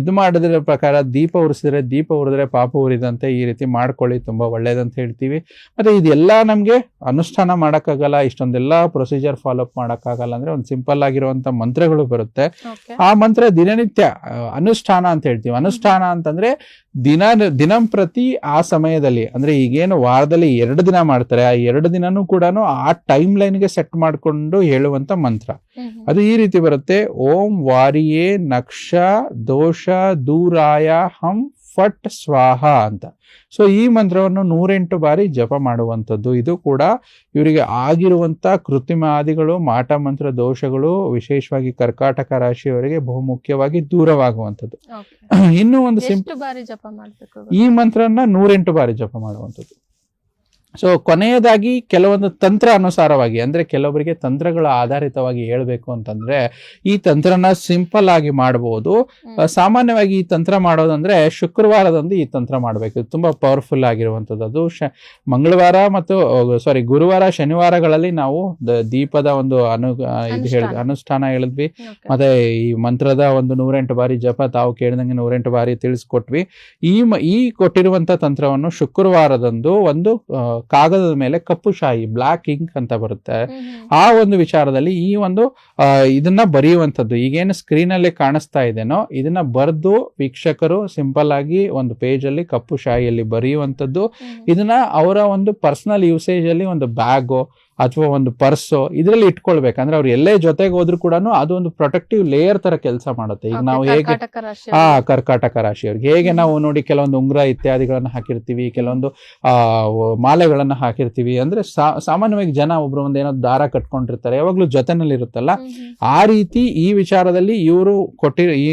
ಇದು ಮಾಡಿದ್ರ ಪ್ರಕಾರ ದೀಪ ಉರಿಸಿದ್ರೆ ಪಾಪ ಉರಿದಂತೆ ಈ ರೀತಿ ಮಾಡ್ಕೊಳ್ಳಿ, ತುಂಬಾ ಒಳ್ಳೇದಂತ ಹೇಳ್ತೀವಿ. ಮತ್ತೆ ಇದೆಲ್ಲ ನಮ್ಗೆ ಅನುಷ್ಠಾನ ಮಾಡಕ್ಕಾಗಲ್ಲ, ಇಷ್ಟೊಂದೆಲ್ಲ ಪ್ರೊಸೀಜರ್ ಫಾಲೋ ಅಪ್ ಮಾಡಕ್ಕಾಗಲ್ಲ. ಅಂದ್ರೆ ಒಂದು ಸಿಂಪಲ್ ಆಗಿರುವಂತ ಮಂತ್ರಗಳು ಬರುತ್ತೆ. ಆ ಮಂತ್ರ ದಿನನಿತ್ಯ ಅನುಷ್ಠಾನ ಅಂತ ಹೇಳ್ತೀವಿ. ಅನುಷ್ಠಾನ ಅಂತಂದ್ರೆ ದಿನಂಪ್ರತಿ ಆ ಸಮಯದಲ್ಲಿ, ಅಂದ್ರೆ ಈಗೇನು ವಾರದಲ್ಲಿ 2 ದಿನ ಮಾಡ್ತಾರೆ, ಆ 2 ದಿನನೂ ಕೂಡ ಆ ಟೈಮ್ ಲೈನ್ಗೆ ಸೆಟ್ ಮಾಡ್ಕೊಂಡು ಹೇಳುವಂತ ಮಂತ್ರ. ಅದು ಈ ರೀತಿ ಬರುತ್ತೆ: ಓಂ ವಾರಿಯೇ ನಕ್ಷ ದೋಷ ದೂರಾಯ ಹಂ ಫಟ್ ಸ್ವಾಹ ಅಂತ. ಸೊ ಈ ಮಂತ್ರವನ್ನು 108 ಬಾರಿ ಜಪ ಮಾಡುವಂಥದ್ದು. ಇದು ಕೂಡ ಇವರಿಗೆ ಆಗಿರುವಂತ ಕೃತ್ರಿಮಾದಿಗಳು, ಮಾಟ ಮಂತ್ರ ದೋಷಗಳು ವಿಶೇಷವಾಗಿ ಕರ್ಕಾಟಕ ರಾಶಿಯವರಿಗೆ ಬಹುಮುಖ್ಯವಾಗಿ ದೂರವಾಗುವಂಥದ್ದು. ಇನ್ನೂ ಒಂದು ಈ ಮಂತ್ರನ 108 ಬಾರಿ ಜಪ ಮಾಡುವಂಥದ್ದು. ಸೊ ಕೊನೆಯದಾಗಿ ಕೆಲವೊಂದು ತಂತ್ರ ಅನುಸಾರವಾಗಿ, ಅಂದ್ರೆ ಕೆಲವೊಬ್ಬರಿಗೆ ತಂತ್ರಗಳ ಆಧಾರಿತವಾಗಿ ಹೇಳ್ಬೇಕು ಅಂತಂದ್ರೆ ಈ ತಂತ್ರನ ಸಿಂಪಲ್ ಆಗಿ ಮಾಡಬಹುದು. ಸಾಮಾನ್ಯವಾಗಿ ಈ ತಂತ್ರ ಮಾಡೋದಂದ್ರೆ ಶುಕ್ರವಾರದಂದು ಈ ತಂತ್ರ ಮಾಡಬೇಕು. ತುಂಬಾ ಪವರ್ಫುಲ್ ಆಗಿರುವಂಥದ್ದು. ಅದು ಮಂಗಳವಾರ ಮತ್ತು ಗುರುವಾರ ಶನಿವಾರಗಳಲ್ಲಿ ನಾವು ದೀಪದ ಒಂದು ಅನುಷ್ಠಾನ ಹೇಳಿದ್ವಿ. ಮತ್ತೆ ಈ ಮಂತ್ರದ ಒಂದು 108 ಬಾರಿ ಜಪ ತಾವು ಕೇಳಿದಂಗೆ 108 ಬಾರಿ ತಿಳಿಸ್ಕೊಟ್ವಿ. ಈ ಕೊಟ್ಟಿರುವಂತ ತಂತ್ರವನ್ನು ಶುಕ್ರವಾರದಂದು ಒಂದು ಕಾಗದದ ಮೇಲೆ ಕಪ್ಪು ಶಾಯಿ, ಬ್ಲಾಕ್ ಇಂಕ್ ಅಂತ ಬರುತ್ತೆ, ಆ ಒಂದು ವಿಚಾರದಲ್ಲಿ ಈ ಒಂದು ಇದನ್ನ ಬರೆಯುವಂಥದ್ದು. ಈಗೇನು ಸ್ಕ್ರೀನ್ ಅಲ್ಲಿ ಕಾಣಿಸ್ತಾ ಇದೆನೋ ಇದನ್ನ ಬರೆದು ವೀಕ್ಷಕರು ಸಿಂಪಲ್ ಆಗಿ ಒಂದು ಪೇಜ್ ಅಲ್ಲಿ ಕಪ್ಪು ಶಾಯಿಯಲ್ಲಿ ಬರೆಯುವಂಥದ್ದು. ಇದನ್ನ ಅವರ ಒಂದು ಪರ್ಸನಲ್ ಯೂಸೇಜ್ ಅಲ್ಲಿ ಒಂದು ಬ್ಯಾಗೋ ಅಥವಾ ಒಂದು ಪರ್ಸು ಇದರಲ್ಲಿ ಇಟ್ಕೊಳ್ಬೇಕಂದ್ರೆ ಅವ್ರು ಎಲ್ಲೇ ಜೊತೆಗೆ ಹೋದ್ರು ಕೂಡ ಅದು ಒಂದು ಪ್ರೊಟೆಕ್ಟಿವ್ ಲೇಯರ್ ತರ ಕೆಲಸ ಮಾಡುತ್ತೆ. ಈಗ ನಾವು ಹೇಗೆ ಕರ್ಕಾಟಕ ರಾಶಿಯವ್ರಿಗೆ ಹೇಗೆ ನಾವು ನೋಡಿ ಕೆಲವೊಂದು ಉಂಗುರ ಇತ್ಯಾದಿಗಳನ್ನ ಹಾಕಿರ್ತೀವಿ, ಕೆಲವೊಂದು ಮಾಲೆಗಳನ್ನ ಹಾಕಿರ್ತೀವಿ, ಅಂದ್ರೆ ಸಾಮಾನ್ಯವಾಗಿ ಜನ ಒಬ್ರು ಒಂದ್ ಏನೋ ದಾರ ಕಟ್ಕೊಂಡಿರ್ತಾರೆ, ಯಾವಾಗ್ಲೂ ಜೊತೆನಲ್ಲಿ ಇರುತ್ತಲ್ಲ, ಆ ರೀತಿ ಈ ವಿಚಾರದಲ್ಲಿ ಇವರು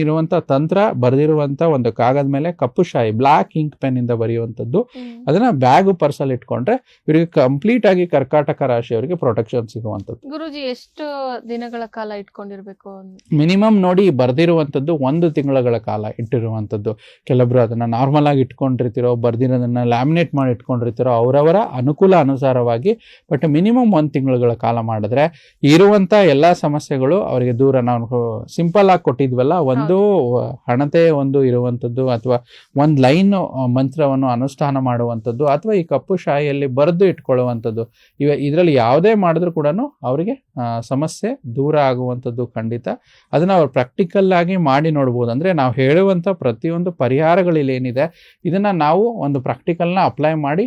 ಇರುವಂತ ತಂತ್ರ ಬರೆದಿರುವಂತ ಒಂದು ಕಾಗದ ಮೇಲೆ ಕಪ್ಪು ಶಾಯಿ ಬ್ಲಾಕ್ ಇಂಕ್ ಪೆನ್ ಇಂದ ಬರೆಯುವಂತದ್ದು. ಅದನ್ನ ಬ್ಯಾಗ್ ಪರ್ಸಲ್ಲಿ ಇಟ್ಕೊಂಡ್ರೆ ಇವರಿಗೆ ಕಂಪ್ಲೀಟ್ ಆಗಿ ಕರ್ಕಾಟಕ ರಾಶಿ ಅವರಿಗೆ ಪ್ರೊಟೆಕ್ಷನ್ ಸಿಗುವಂತದ್ದು. ಗುರುಜಿ ಎಷ್ಟು ದಿನಗಳ ಕಾಲ ಇಟ್ಕೊಂಡಿರ್ಬೇಕು? ಮಿನಿಮಮ್ ನೋಡಿ ಬರ್ದಿರುವಂತದ್ದು 1 ತಿಂಗಳ ಕಾಲ ಇಟ್ಟಿರುವಂತದ್ದು. ಕೆಲವೊಬ್ರು ಅದನ್ನ ನಾರ್ಮಲ್ ಆಗಿ ಇಟ್ಕೊಂಡಿರ್ತಿರೋ, ಬರ್ದಿರೋದನ್ನ ಲ್ಯಾಮಿನೇಟ್ ಮಾಡಿ ಇಟ್ಕೊಂಡಿರ್ತಿರೋ, ಅವರವರ ಅನುಕೂಲ ಅನುಸಾರವಾಗಿ. ಬಟ್ ಮಿನಿಮಮ್ 1 ತಿಂಗಳ ಕಾಲ ಮಾಡಿದ್ರೆ ಇರುವಂತ ಎಲ್ಲಾ ಸಮಸ್ಯೆಗಳು ಅವರಿಗೆ ದೂರ. ನಾವು ಸಿಂಪಲ್ ಆಗಿ ಕೊಟ್ಟಿದ್ವಲ್ಲ, ಒಂದು ಹಣತೆ ಒಂದು ಇರುವಂತದ್ದು ಅಥವಾ ಒಂದ್ ಲೈನ್ ಮಂತ್ರವನ್ನು ಅನುಷ್ಠಾನ ಮಾಡುವಂತದ್ದು ಅಥವಾ ಈ ಕಪ್ಪು ಶಾಯಿಯಲ್ಲಿ ಬರೆದು ಇಟ್ಕೊಳ್ಳುವಂಥದ್ದು, ಇದರಲ್ಲಿ ಯಾವುದೇ ಮಾಡಿದ್ರು ಕೂಡ ಅವರಿಗೆ ಸಮಸ್ಯೆ ದೂರ ಆಗುವಂಥದ್ದು ಖಂಡಿತ. ಅದನ್ನ ಅವ್ರು ಪ್ರಾಕ್ಟಿಕಲ್ ಆಗಿ ಮಾಡಿ ನೋಡ್ಬೋದು. ಅಂದ್ರೆ ನಾವು ಹೇಳುವಂತ ಪ್ರತಿಯೊಂದು ಪರಿಹಾರಗಳಲ್ಲಿ ಏನಿದೆ ಇದನ್ನ ನಾವು ಒಂದು ಪ್ರಾಕ್ಟಿಕಲ್ನ ಅಪ್ಲೈ ಮಾಡಿ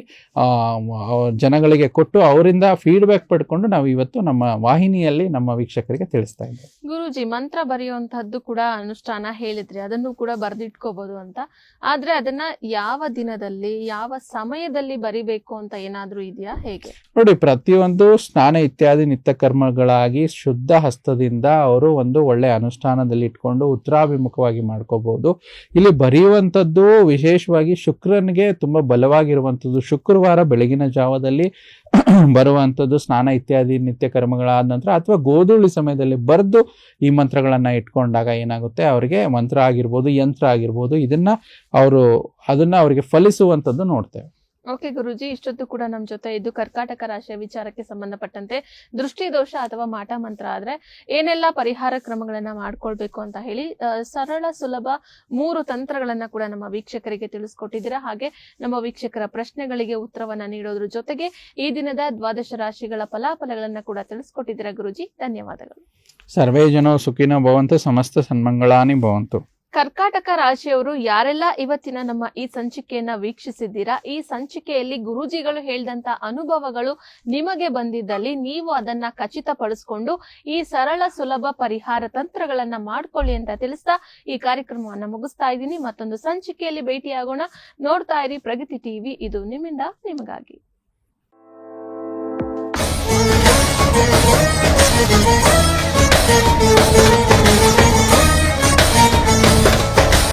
ಜನಗಳಿಗೆ ಕೊಟ್ಟು ಅವರಿಂದ ಫೀಡ್ಬ್ಯಾಕ್ ಪಡ್ಕೊಂಡು ನಾವು ಇವತ್ತು ನಮ್ಮ ವಾಹಿನಿಯಲ್ಲಿ ನಮ್ಮ ವೀಕ್ಷಕರಿಗೆ ತಿಳಿಸ್ತಾ ಇದ್ದೇವೆ. ಗುರುಜಿ, ಮಂತ್ರ ಬರೆಯುವಂತಹದ್ದು ಕೂಡ ಅನುಷ್ಠಾನ ಹೇಳಿದ್ರಿ, ಅದನ್ನು ಕೂಡ ಬರೆದಿಟ್ಕೋಬಹುದು ಅಂತ. ಆದ್ರೆ ಅದನ್ನ ಯಾವ ದಿನದಲ್ಲಿ ಯಾವ ಸಮಯದಲ್ಲಿ ಬರಿಬೇಕು ಅಂತ ಏನಾದ್ರೂ ಇದೆಯಾ, ಹೇಗೆ? ನೋಡಿ, ಪ್ರತಿಯೊಂದು ಒಂದು ಸ್ನಾನ ಇತ್ಯಾದಿ ನಿತ್ಯ ಕರ್ಮಗಳಾಗಿ ಶುದ್ಧ ಹಸ್ತದಿಂದ ಅವರು ಒಂದು ಒಳ್ಳೆ ಅನುಷ್ಠಾನದಲ್ಲಿ ಇಟ್ಕೊಂಡು ಉತ್ತರಾಭಿಮುಖವಾಗಿ ಮಾಡ್ಕೋಬಹುದು. ಇಲ್ಲಿ ಬರೆಯುವಂಥದ್ದು ವಿಶೇಷವಾಗಿ ಶುಕ್ರನಿಗೆ ತುಂಬಾ ಬಲವಾಗಿರುವಂಥದ್ದು. ಶುಕ್ರವಾರ ಬೆಳಗಿನ ಜಾವದಲ್ಲಿ ಬರುವಂಥದ್ದು ಸ್ನಾನ ಇತ್ಯಾದಿ ನಿತ್ಯ ಕರ್ಮಗಳಾದ ನಂತರ ಅಥವಾ ಗೋಧೂಳಿ ಸಮಯದಲ್ಲಿ ಬರೆದು ಈ ಮಂತ್ರಗಳನ್ನ ಇಟ್ಕೊಂಡಾಗ ಏನಾಗುತ್ತೆ, ಅವರಿಗೆ ಮಂತ್ರ ಆಗಿರ್ಬೋದು, ಯಂತ್ರ ಆಗಿರ್ಬೋದು, ಅದನ್ನ ಅವರಿಗೆ ಫಲಿಸುವಂಥದ್ದು ನೋಡ್ತೇವೆ. ಓಕೆ ಗುರುಜಿ, ಇಷ್ಟೊತ್ತು ಕೂಡ ನಮ್ಮ ಜೊತೆ ಇದ್ದು ಕರ್ಕಾಟಕ ರಾಶಿಯ ವಿಚಾರಕ್ಕೆ ಸಂಬಂಧಪಟ್ಟಂತೆ ದೃಷ್ಟಿ ದೋಷ ಅಥವಾ ಮಾಟ ಮಂತ್ರ ಆದ್ರೆ ಏನೆಲ್ಲ ಪರಿಹಾರ ಕ್ರಮಗಳನ್ನ ಮಾಡ್ಕೊಳ್ಬೇಕು ಅಂತ ಹೇಳಿ ಸರಳ ಸುಲಭ 3 ತಂತ್ರಗಳನ್ನ ಕೂಡ ನಮ್ಮ ವೀಕ್ಷಕರಿಗೆ ತಿಳಿಸ್ಕೊಟ್ಟಿದ್ದೀರಾ. ಹಾಗೆ ನಮ್ಮ ವೀಕ್ಷಕರ ಪ್ರಶ್ನೆಗಳಿಗೆ ಉತ್ತರವನ್ನ ನೀಡೋದ್ರ ಜೊತೆಗೆ ಈ ದಿನದ 12 ರಾಶಿಗಳ ಫಲಾಫಲಗಳನ್ನ ಕೂಡ ತಿಳಿಸ್ಕೊಟ್ಟಿದ್ದೀರಾ ಗುರುಜಿ. ಧನ್ಯವಾದಗಳು. ಸರ್ವೇ ಜನೋ ಸುಖಿನೋ ಭವಂತು, ಸಮಸ್ತ ಸನ್ಮಂಗಳಾನಿ ಭವಂತು. ಕರ್ಕಾಟಕ ರಾಶಿಯವರು ಯಾರೆಲ್ಲ ಇವತ್ತಿನ ನಮ್ಮ ಈ ಸಂಚಿಕೆಯನ್ನ ವೀಕ್ಷಿಸಿದ್ದೀರಾ, ಈ ಸಂಚಿಕೆಯಲ್ಲಿ ಗುರೂಜಿಗಳು ಹೇಳಿದಂತ ಅನುಭವಗಳು ನಿಮಗೆ ಬಂದಿದ್ದಲ್ಲಿ ನೀವು ಅದನ್ನ ಖಚಿತಪಡಿಸ್ಕೊಂಡು ಈ ಸರಳ ಸುಲಭ ಪರಿಹಾರ ತಂತ್ರಗಳನ್ನ ಮಾಡ್ಕೊಳ್ಳಿ ಅಂತ ತಿಳಿಸ್ತಾ ಈ ಕಾರ್ಯಕ್ರಮವನ್ನ ಮುಗಿಸ್ತಾ ಇದ್ದೀನಿ. ಮತ್ತೊಂದು ಸಂಚಿಕೆಯಲ್ಲಿ ಭೇಟಿಯಾಗೋಣ. ನೋಡ್ತಾ ಇರಿ ಪ್ರಗತಿ ಟಿವಿ, ಇದು ನಿಮ್ಮಿಂದ ನಿಮಗಾಗಿ.